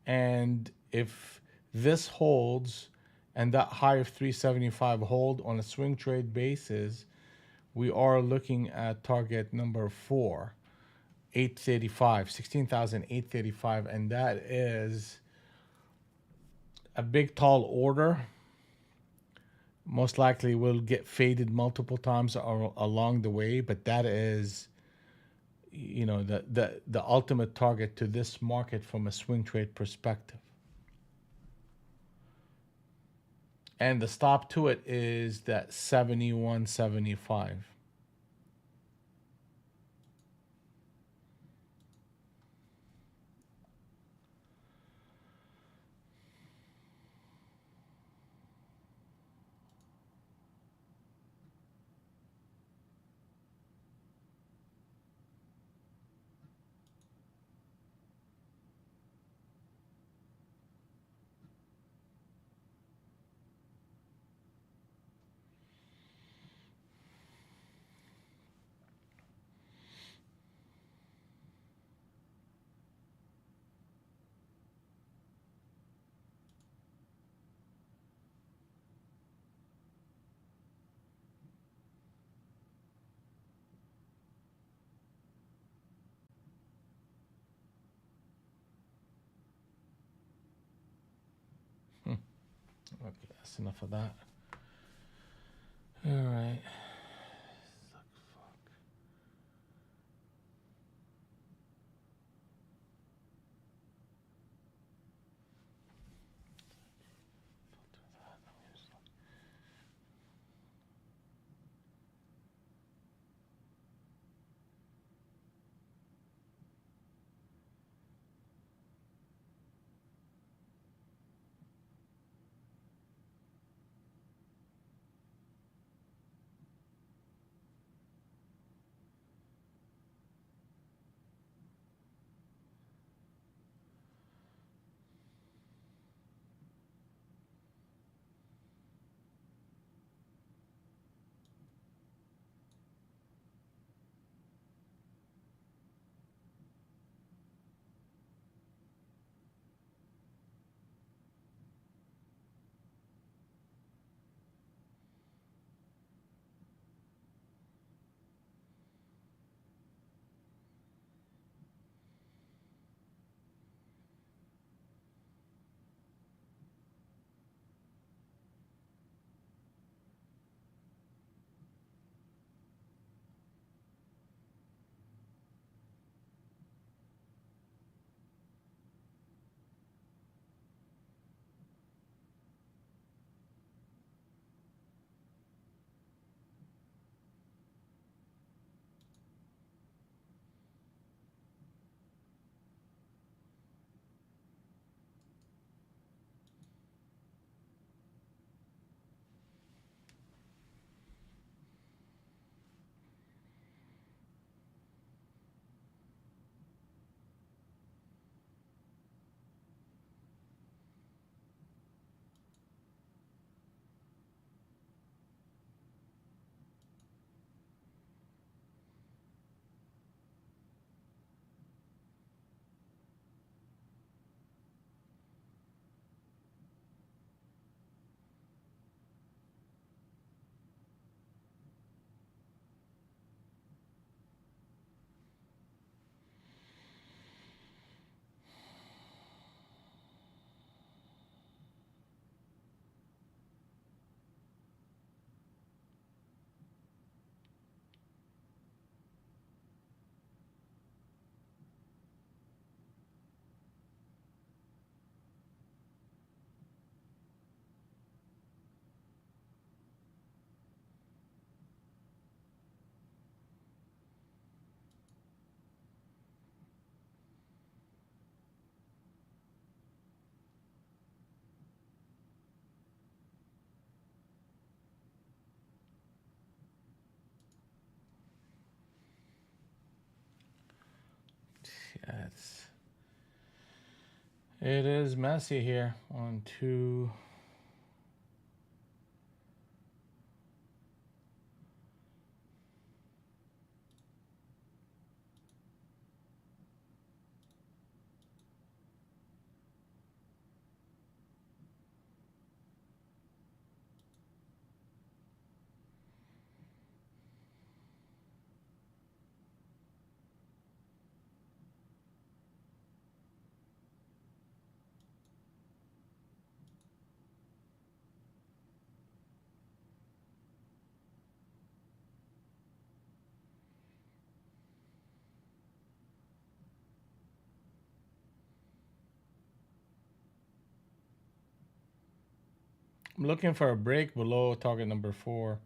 and if this holds and that high of 375 hold on a swing trade basis, we are looking at target number 4, 835, 16,835, and that is a big tall order. Most likely will get faded multiple times along the way, but that is, you know, the ultimate target to this market from a swing trade perspective. And the stop to it is that 71.75. Okay, that's enough of that. All right. Yeah, it is messy here. 1, 2. I'm looking for a break below target number 4.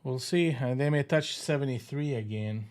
We'll see. They may touch 73 again.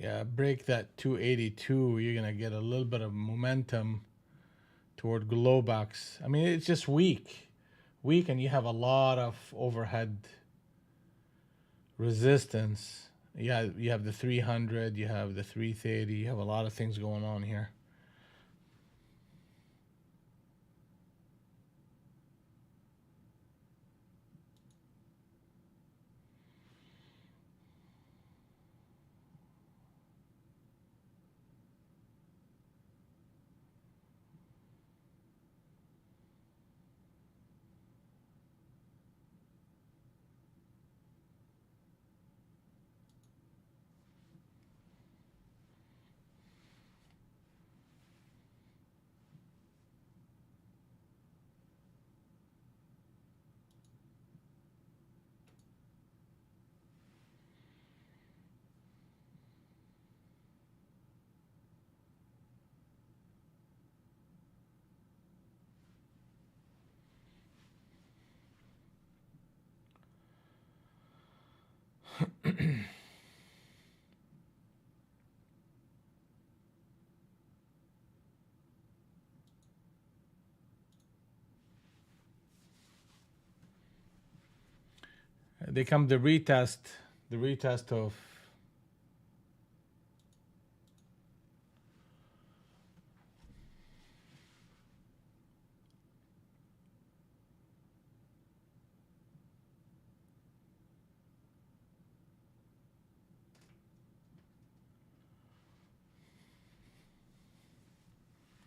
Yeah, break that 282. You're gonna get a little bit of momentum toward Globex. I mean, it's just weak, and you have a lot of overhead resistance. Yeah, you have the 300, you have the 330, you have a lot of things going on here. They come the retest of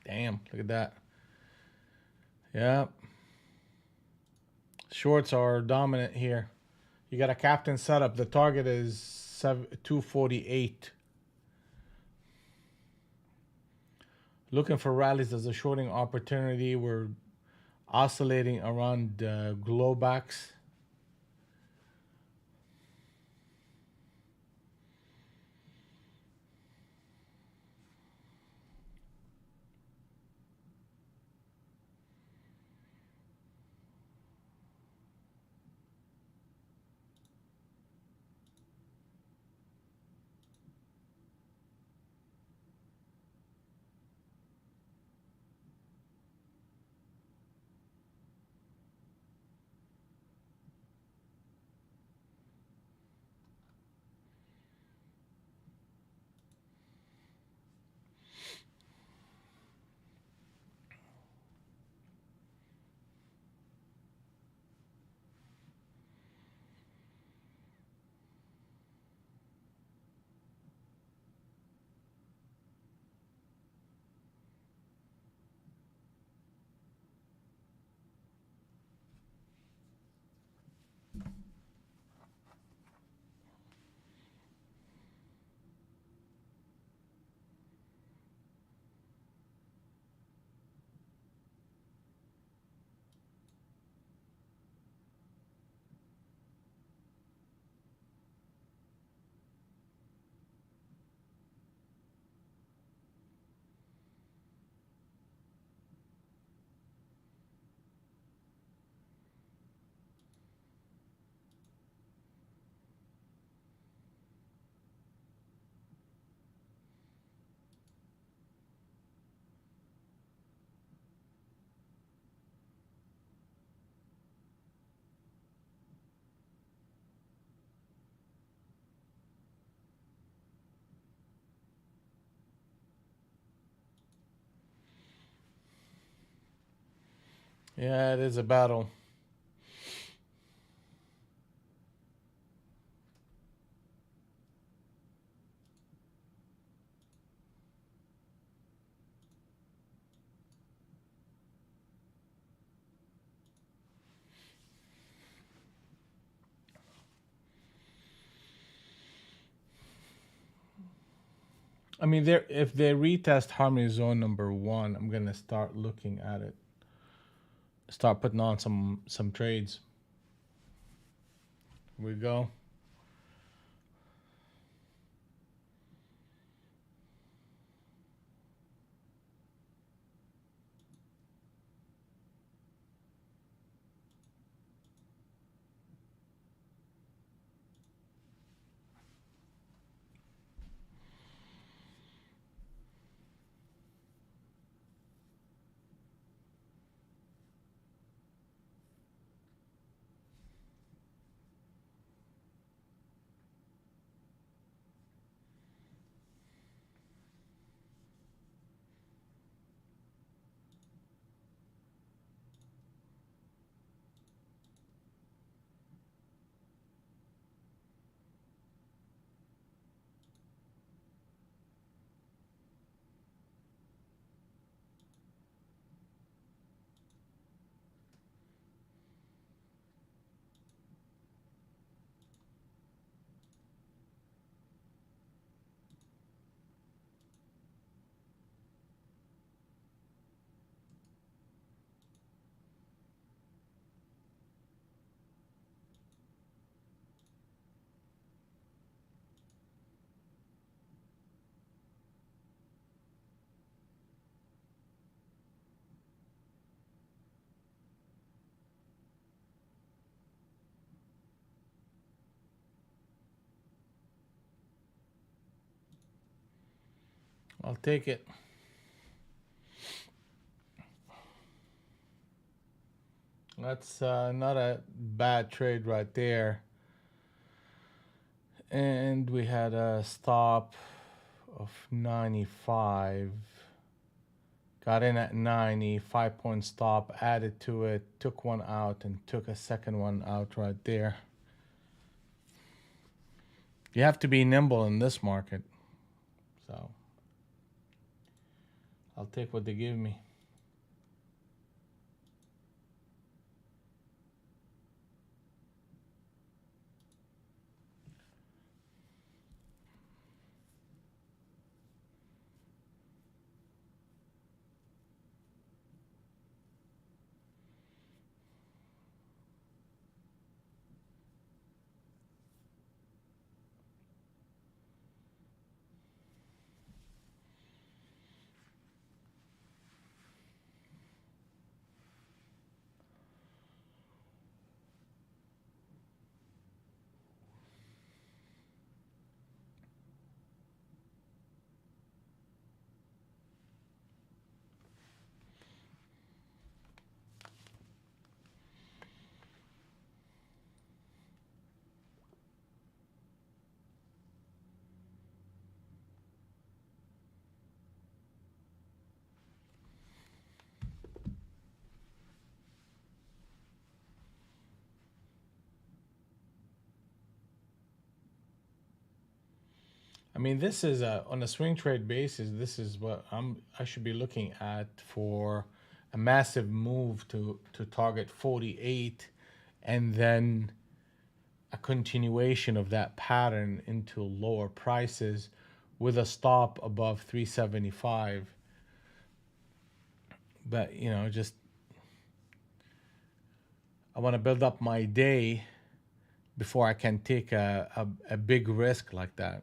damn, look at that. Yeah. Shorts are dominant here. You got a captain setup. The target is 248. Looking for rallies as a shorting opportunity. We're oscillating around Globex. Yeah, it is a battle. I mean, if they retest harmony zone number one, I'm gonna start looking at it. Start putting on some trades. Here we go. I'll take it. That's not a bad trade right there. And we had a stop of 95. Got in at 90, 5 point stop, added to it, took one out, and took a second one out right there. You have to be nimble in this market. So I'll take what they give me. I mean, this is on a swing trade basis. This is what I should be looking at for a massive move to target 48, and then a continuation of that pattern into lower prices with a stop above 375. But just I want to build up my day before I can take a big risk like that.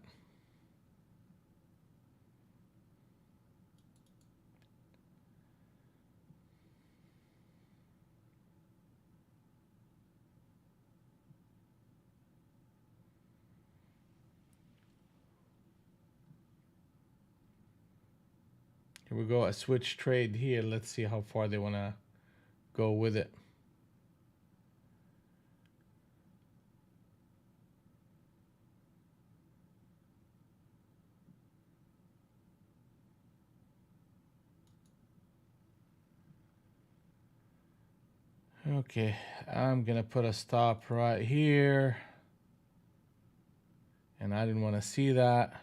Here we go, a switch trade here. Let's see how far they want to go with it. Okay, I'm gonna put a stop right here, and I didn't want to see that.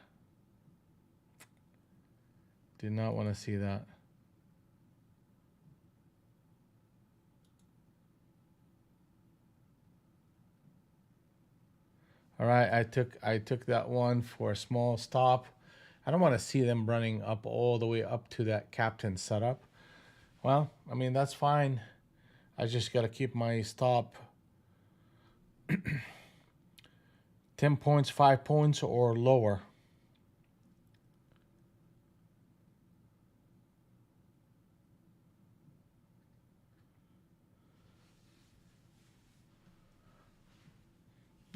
Did not want to see that. All right, I took that one for a small stop. I don't want to see them running up all the way up to that captain setup. Well, I mean, that's fine. I just got to keep my stop 10 points, 5 points or lower.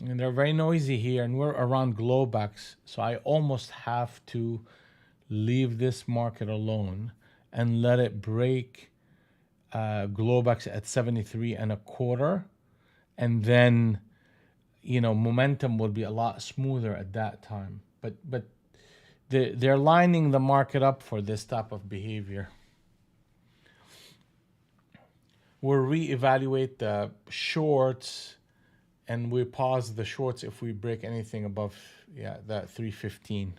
And they're very noisy here, and we're around Globex, so I almost have to leave this market alone and let it break Globex at 73 and a quarter, and then momentum will be a lot smoother at that time. But they're lining the market up for this type of behavior. We'll reevaluate the shorts, and we pause the shorts if we break anything above that 315.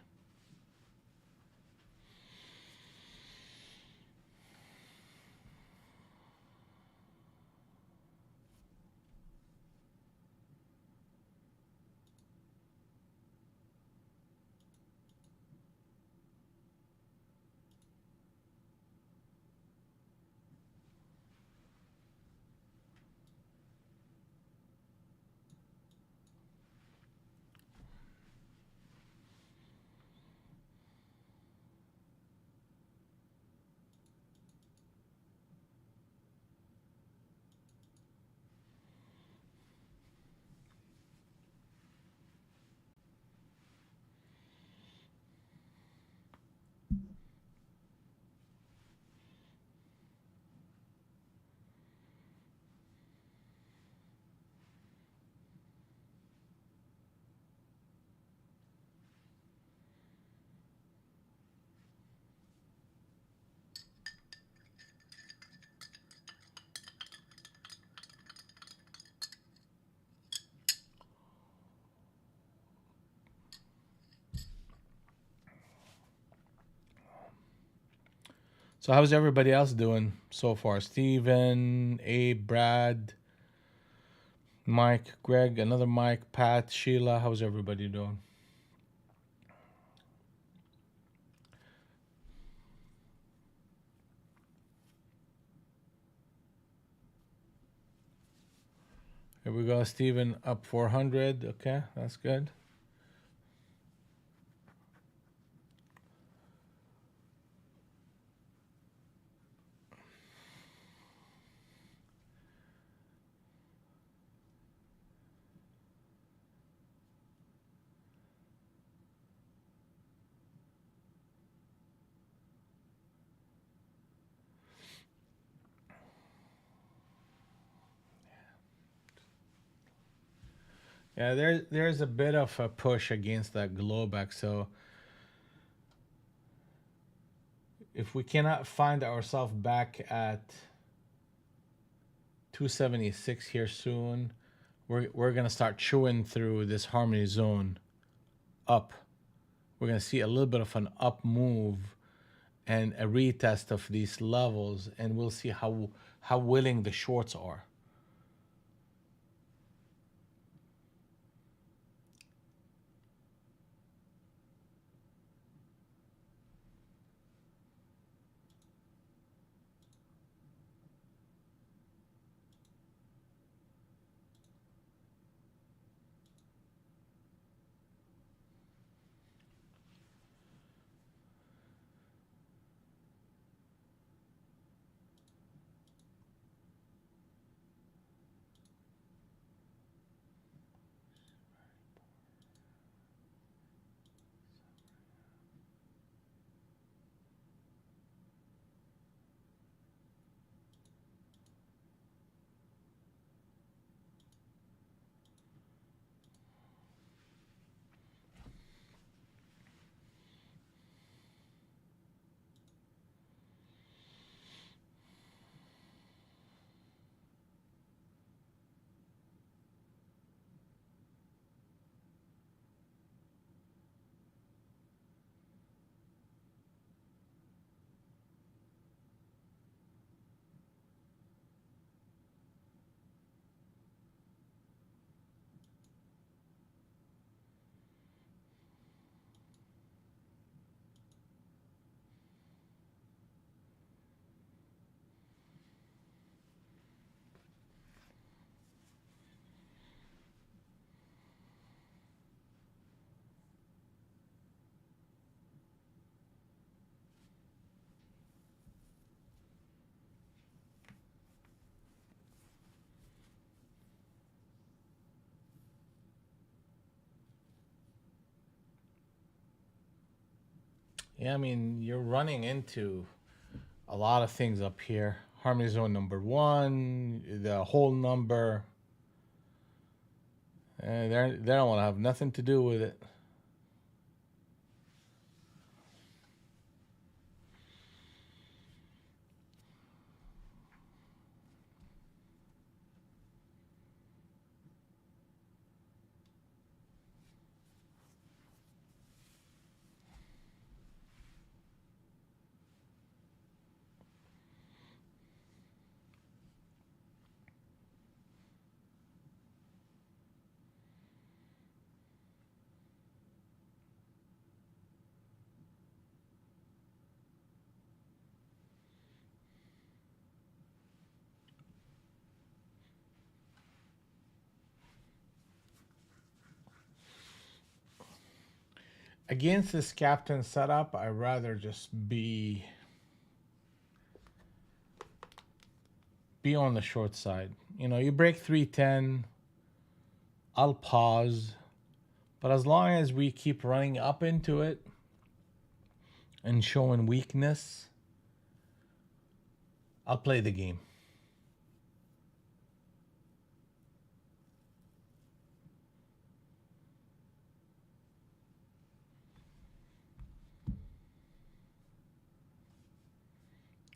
So how's everybody else doing so far? Steven, Abe, Brad, Mike, Greg, another Mike, Pat, Sheila. How's everybody doing? Here we go. Steven up 400. Okay, that's good. Yeah, there's a bit of a push against that Globex. So if we cannot find ourselves back at 276 here soon, we're gonna start chewing through this harmony zone up. We're gonna see a little bit of an up move and a retest of these levels, and we'll see how willing the shorts are. Yeah, I mean, you're running into a lot of things up here. Harmony zone number one, the whole number. They don't want to have nothing to do with it. Against this captain setup, I'd rather just be on the short side. You know, you break 310, I'll pause. But as long as we keep running up into it and showing weakness, I'll play the game.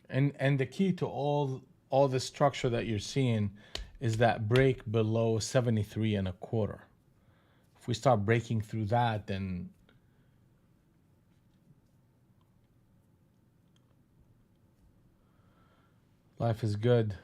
And the key to all the structure that you're seeing is that break below 73 and a quarter. If we start breaking through that, then life is good.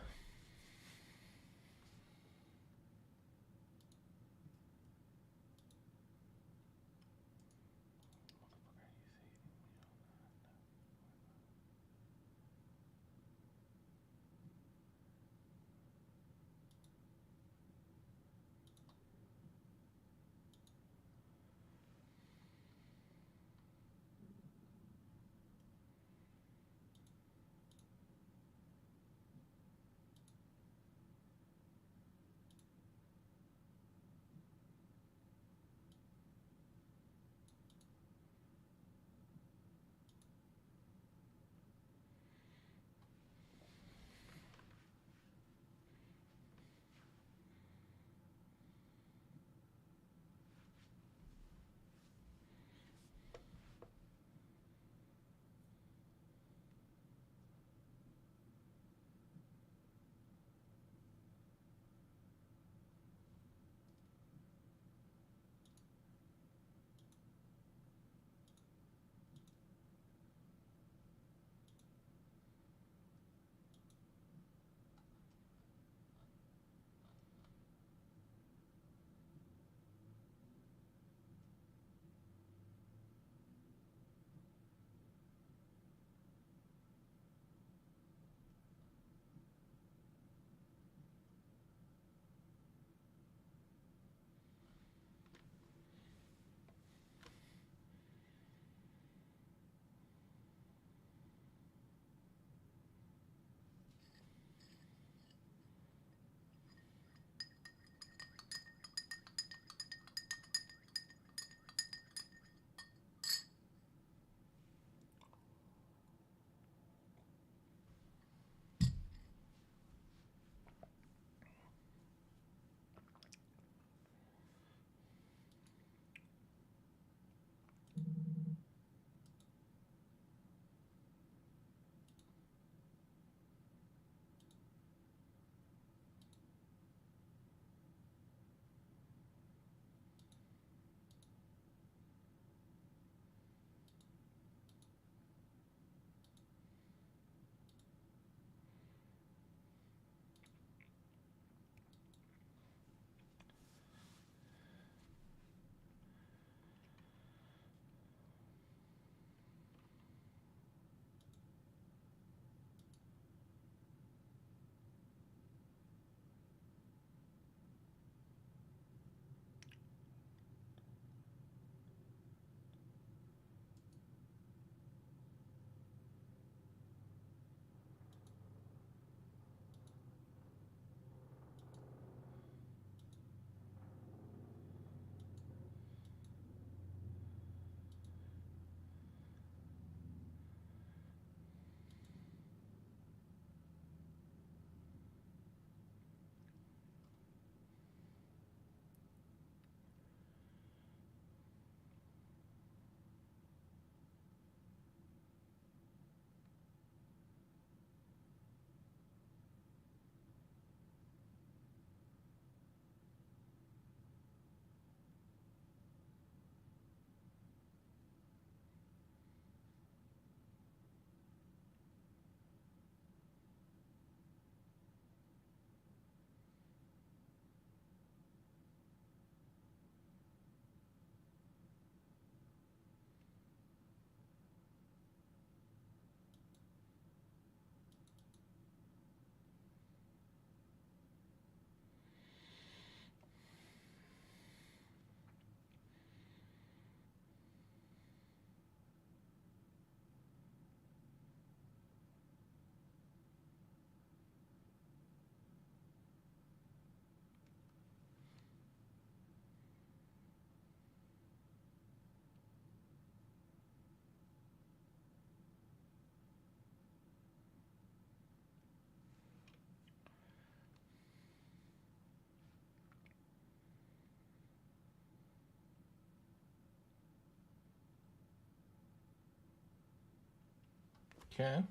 Okay.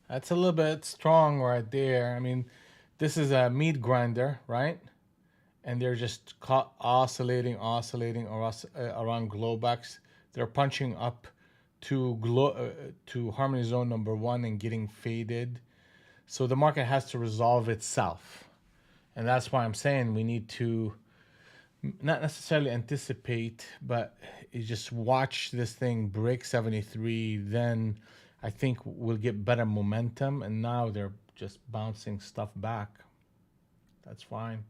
That's a little bit strong right there. I mean, this is a meat grinder, right? And they're just oscillating around Globex. They're punching up to harmony zone number one and getting faded. So the market has to resolve itself. And that's why I'm saying we need to not necessarily anticipate, but you just watch this thing break 73. Then I think we'll get better momentum. And now they're just bouncing stuff back. That's fine.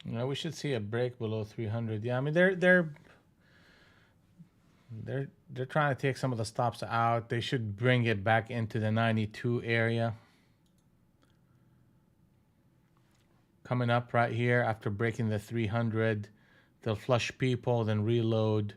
You know, we should see a break below 300. Yeah, I mean they're trying to take some of the stops out. They should bring it back into the 92 area. Coming up right here after breaking the 300, they'll flush people, then reload.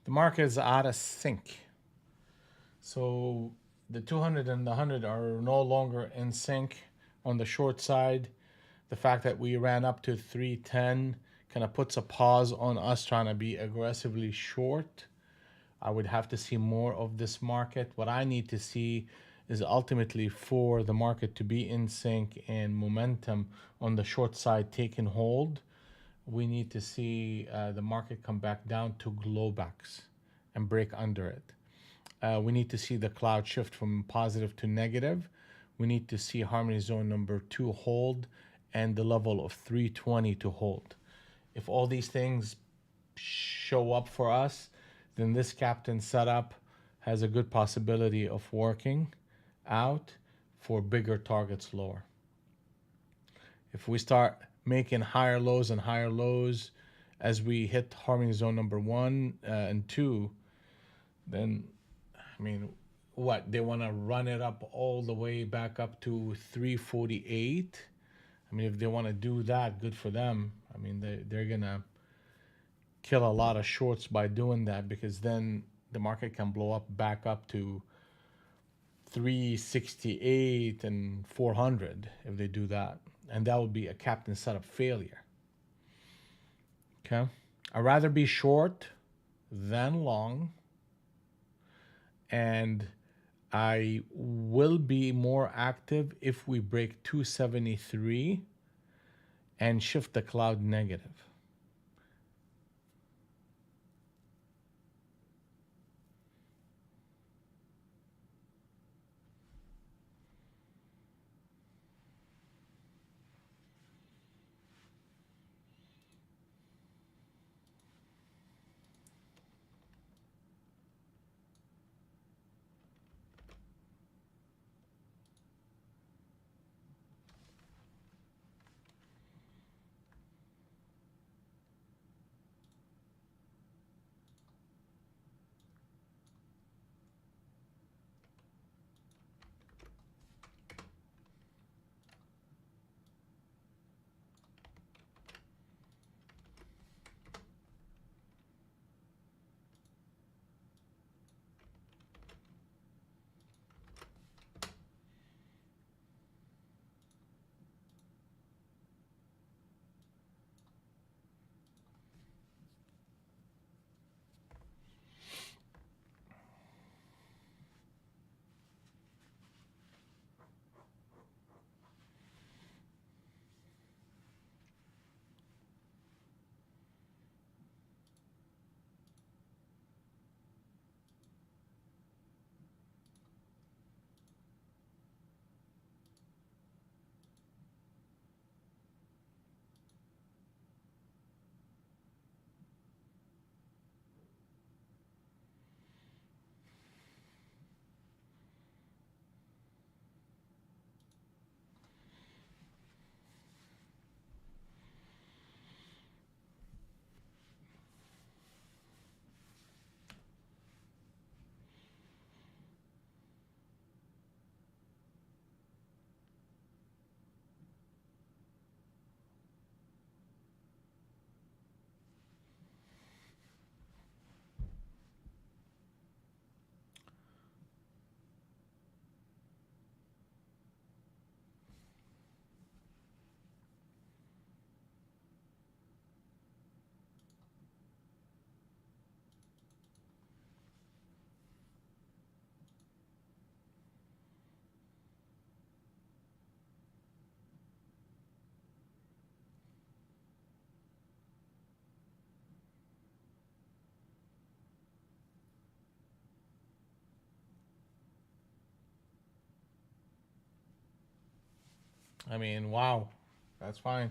The market is out of sync. So the 200 and the 100 are no longer in sync on the short side. The fact that we ran up to 310 kind of puts a pause on us trying to be aggressively short. I would have to see more of this market. What I need to see is ultimately for the market to be in sync and momentum on the short side taking hold. We need to see the market come back down to Globex and break under it. We need to see the cloud shift from positive to negative. We need to see harmony zone number two hold and the level of 320 to hold. If all these things show up for us, then this captain setup has a good possibility of working out for bigger targets lower. If we start making higher lows and higher lows as we hit harmony zone number one and two, then I mean, what they want to run it up all the way back up to 348. I mean, if they want to do that, good for them. I mean, they're gonna kill a lot of shorts by doing that, because then the market can blow up back up to 368 and 400 if they do that. And that would be a captain setup failure. Okay. I'd rather be short than long. And I will be more active if we break 273 and shift the cloud negative. I mean, wow, that's fine.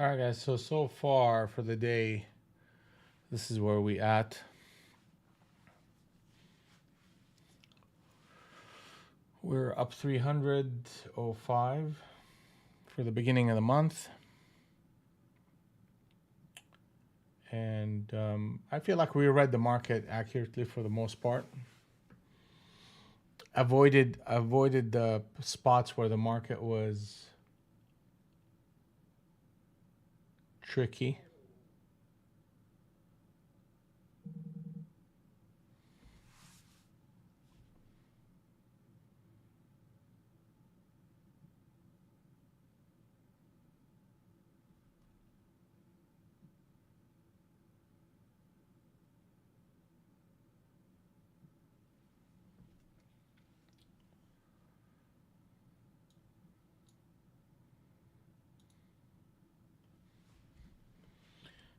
All right, guys. So far for the day, this is where we at. We're up 305 for the beginning of the month. And I feel like we read the market accurately for the most part. Avoided the spots where the market was tricky.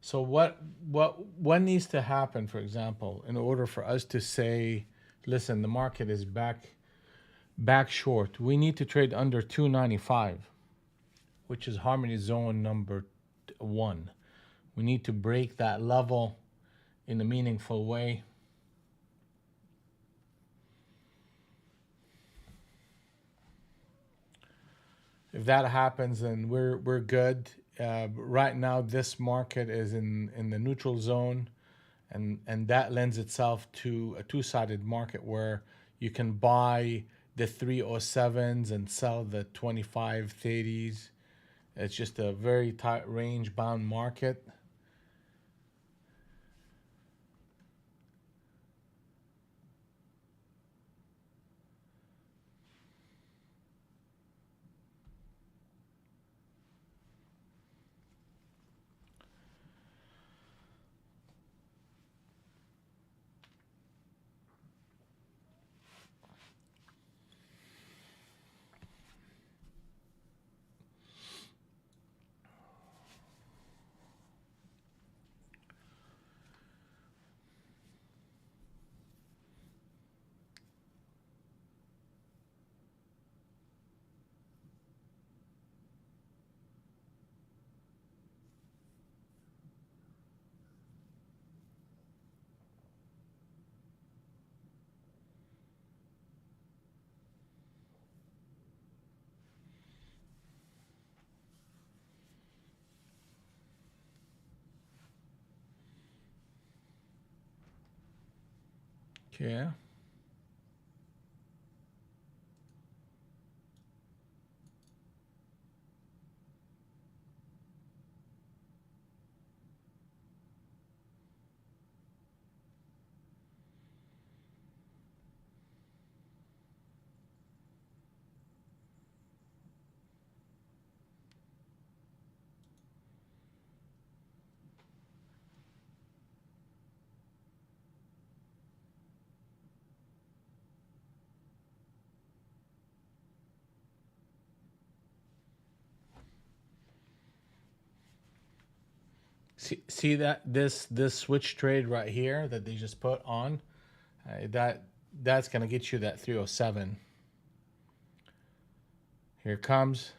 So what needs to happen, for example, in order for us to say, listen, the market is back short. We need to trade under 295, which is harmony zone number 1. We need to break that level in a meaningful way. If that happens, then we're good. Right now, this market is in the neutral zone, and that lends itself to a two-sided market where you can buy the 307s and sell the 2530s. It's just a very tight range bound market. Okay. See that this switch trade right here that they just put on, that's gonna get you that 307. Here it comes.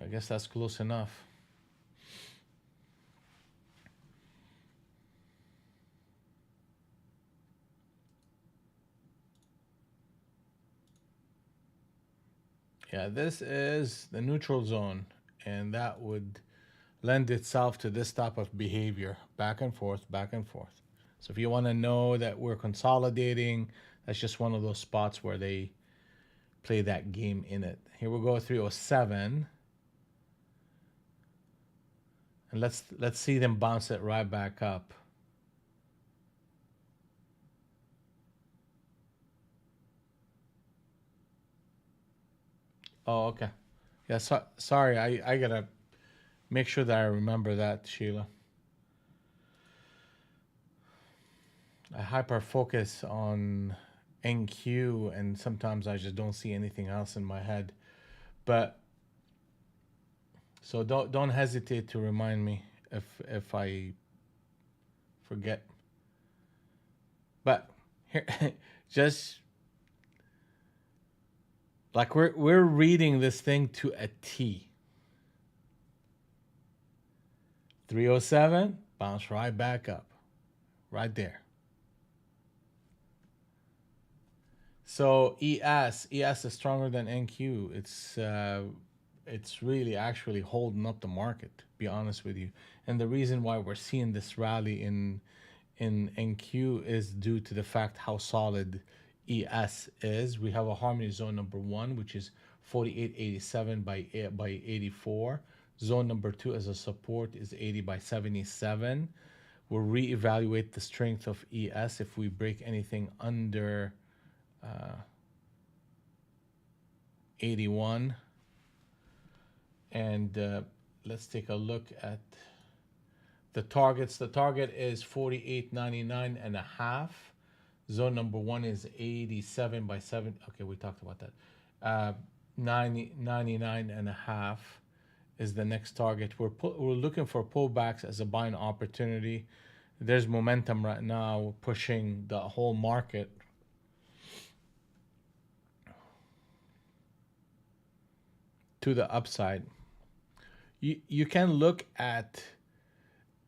I guess that's close enough. Yeah, this is the neutral zone, and that would lend itself to this type of behavior, back and forth, back and forth. So if you want to know that we're consolidating, that's just one of those spots where they play that game in it. Here we go, 307, and let's see them bounce it right back up. Oh, okay. Yeah, sorry, I gotta make sure that I remember that, Sheila. I hyper focus on NQ, and sometimes I just don't see anything else in my head. But so don't hesitate to remind me if I forget. But here, just like we're reading this thing to a T. 307, bounce right back up, right there. So ES is stronger than NQ. It's really actually holding up the market, to be honest with you. And the reason why we're seeing this rally in NQ is due to the fact how solid ES is. We have a harmony zone number 1, which is 48.87 by 84. Zone number 2 as a support is 80 by 77. We'll reevaluate the strength of ES if we break anything under 81. And let's take a look at the targets. The target is 48.99 and a half. Zone number 1 is 87 by 7. Okay, we talked about that. 99 and a half is the next target. We're looking for pullbacks as a buying opportunity. There's momentum right now pushing the whole market to the upside. You can look at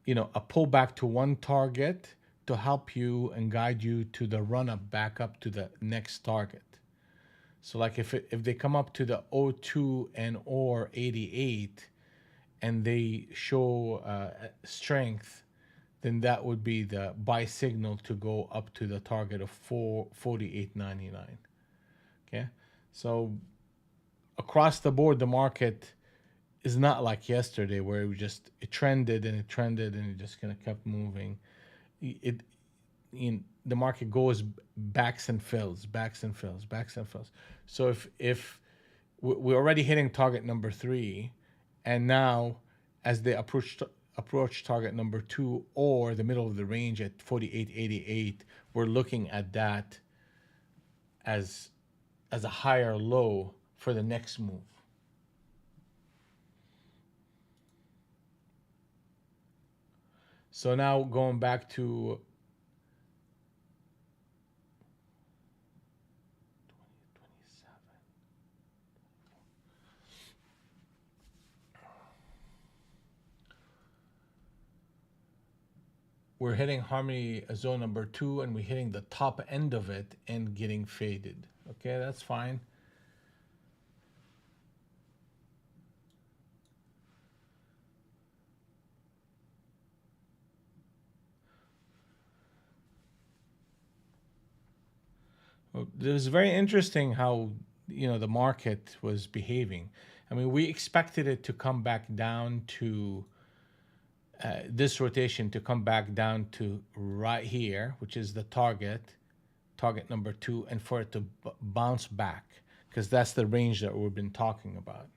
a pullback to one target to help you and guide you to the run up back up to the next target. So like if they come up to the 02 and or 88 and they show strength, then that would be the buy signal to go up to the target of 48.99. Okay, so across the board, the market is not like yesterday where it trended and it trended and it just kind of kept moving. The market goes backs and fills. So if we're already hitting target number 3, and now as they approach target number 2 or the middle of the range at 48.88, we're looking at that as a higher low for the next move. So now going back to we're hitting harmony zone number 2 and we're hitting the top end of it and getting faded. Okay, that's fine. It was very interesting how the market was behaving. I mean, we expected it to come back down to this rotation to come back down to right here, which is the target number 2, and for it to bounce back, because that's the range that we've been talking about.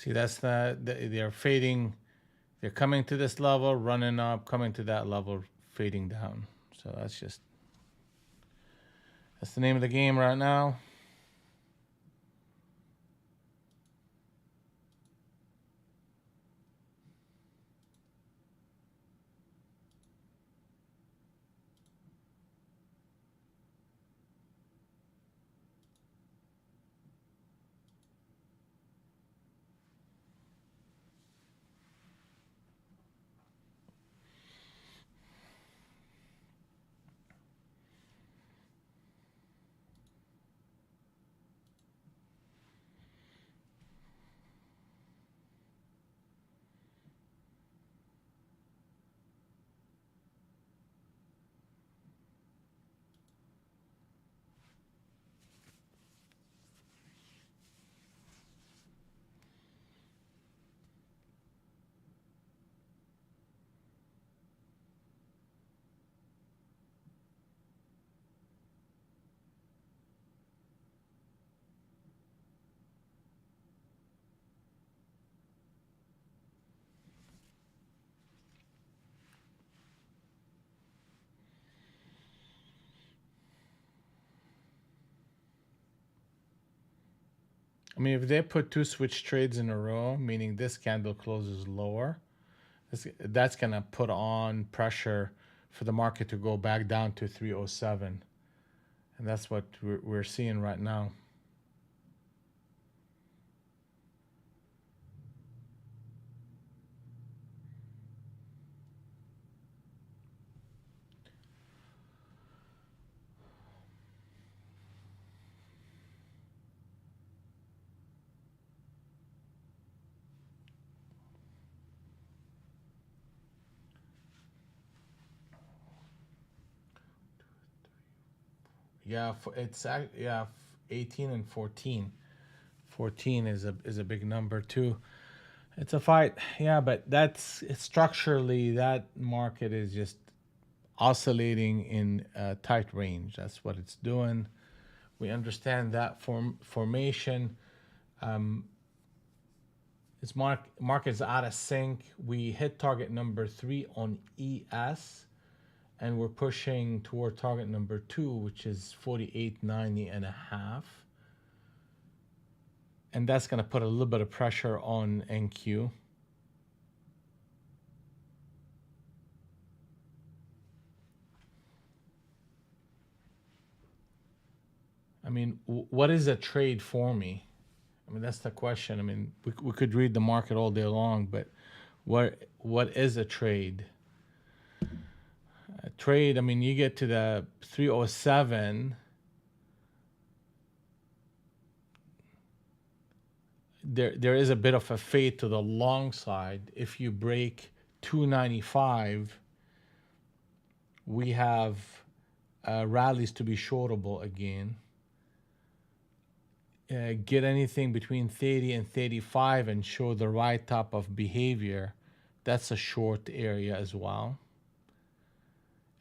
See, that's they're fading. They're coming to this level, running up, coming to that level, fading down. So that's the name of the game right now. I mean, if they put two switch trades in a row, meaning this candle closes lower, that's going to put on pressure for the market to go back down to 307. And that's what we're seeing right now. Yeah, yeah, 18 and 14. 14 is a big number too. It's a fight. Yeah, but that's structurally that market is just oscillating in a tight range. That's what it's doing. We understand that formation. This market's out of sync. We hit target number 3 on ES, and we're pushing toward target number 2, which is 48.90 and a half. And that's going to put a little bit of pressure on NQ. I mean, what is a trade for me? I mean, that's the question. I mean, we could read the market all day long, but what is a trade? A trade, I mean, you get to the 307, there is a bit of a fade to the long side. If you break 295, we have rallies to be shortable again. Get anything between 30 and 35 and show the right type of behavior, that's a short area as well.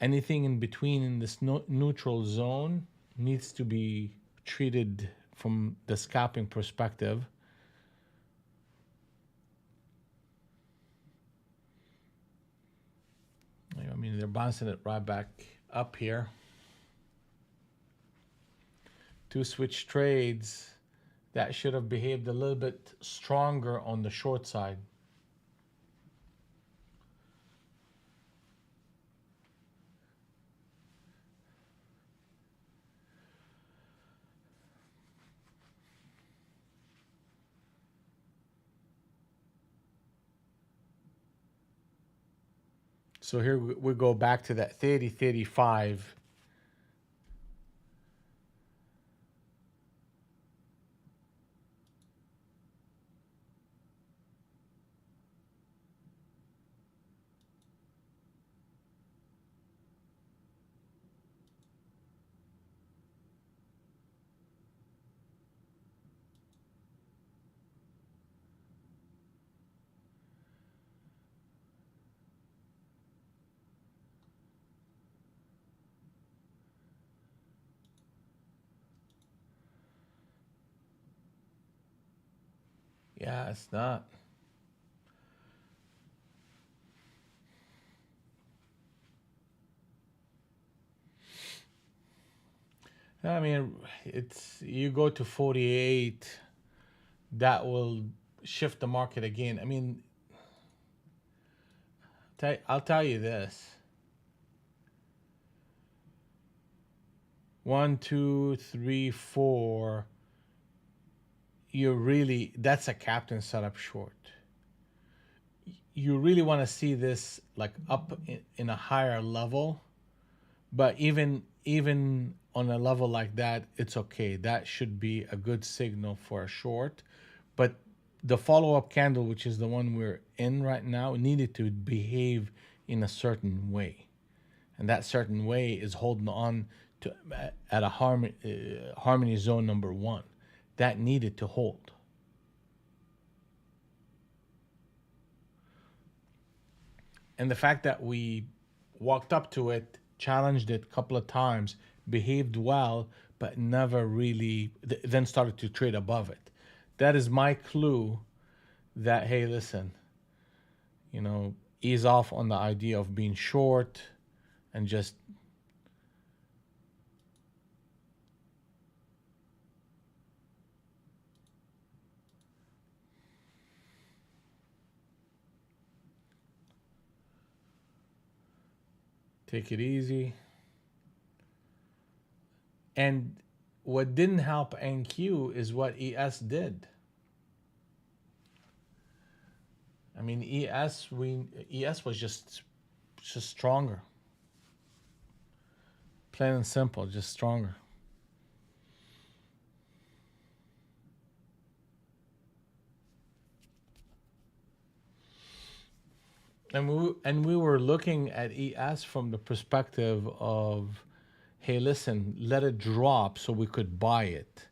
Anything in between in this neutral zone needs to be treated from the scalping perspective. I mean, they're bouncing it right back up here. Two switch trades. That should have behaved a little bit stronger on the short side. So here we go back to that 30, 35. Yeah, it's not. I mean, it's you go to 48, that will shift the market again. I mean, I'll tell you this: one, two, three, four. You really that's a captain setup short. You really want to see this like up in a higher level, but even on a level like that, it's okay. That should be a good signal for a short. But the follow-up candle, which is the one we're in right now, needed to behave in a certain way, and that certain way is holding on to at a harmony zone number one. That needed to hold. And the fact that we walked up to it, challenged it a couple of times, behaved well, but never really then started to trade above it. That is my clue that, hey, listen, you know, ease off on the idea of being short and just take it easy. And what didn't help NQ is what ES did. I mean, ES was just stronger, plain and simple, just stronger. And we were looking at ES from the perspective of, hey, listen, let it drop so we could buy it,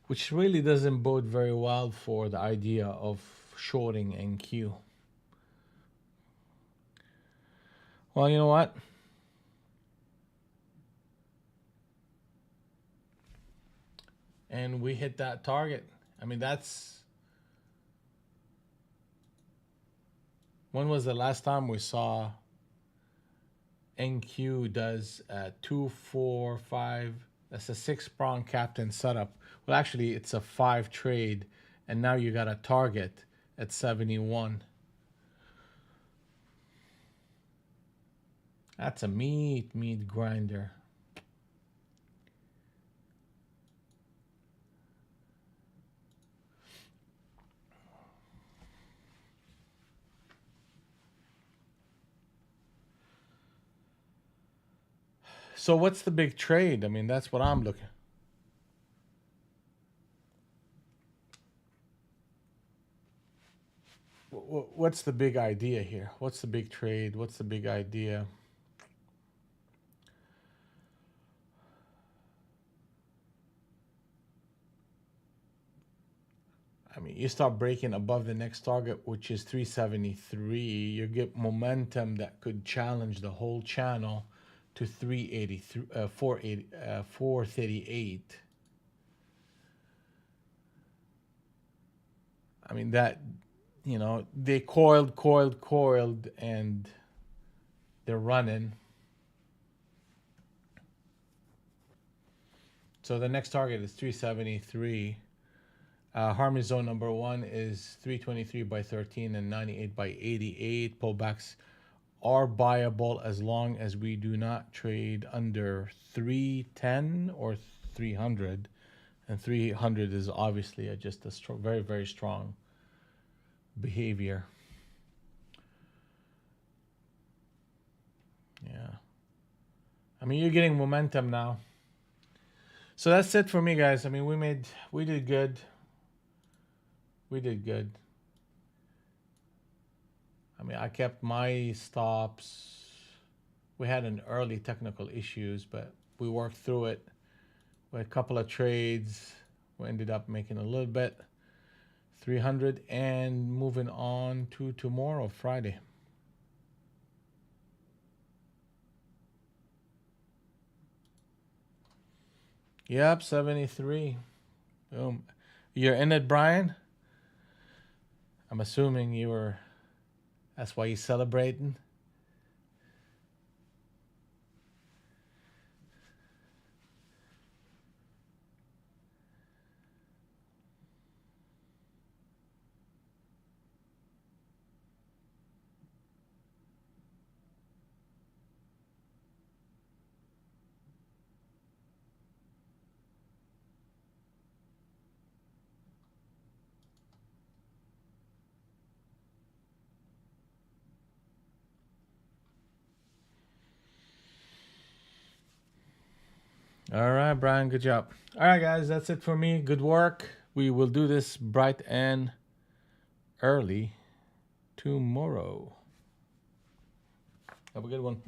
which really doesn't bode very well for the idea of shorting NQ. Well, you know what? And we hit that target. I mean, that's when was the last time we saw NQ does 2, 4, 5? That's a 6 prong captain setup. Well, actually, it's a 5 trade, and now you got a target at 71. That's a meat grinder. So what's the big trade? I mean, that's what I'm looking. What's the big idea here? What's the big trade? What's the big idea? I mean, you start breaking above the next target, which is 373. You get momentum that could challenge the whole channel to 383, 480, 438. I mean, that, they coiled, and they're running. So the next target is 373. Harmony zone number one is 323 by 13 and 98 by 88. Pullbacks are buyable as long as we do not trade under 310 or 300. And 300 is obviously just a very, very strong behavior. Yeah. I mean, you're getting momentum now. So that's it for me, guys. I mean, we did good. We did good. I mean, I kept my stops. We had an early technical issues, but we worked through it. We had a couple of trades. We ended up making a little bit, 300, and moving on to tomorrow, Friday. Yep, 73. Boom. You're in it, Brian? I'm assuming that's why you're celebrating. All right, Brian, good job. All right, guys, that's it for me. Good work. We will do this bright and early tomorrow. Have a good one.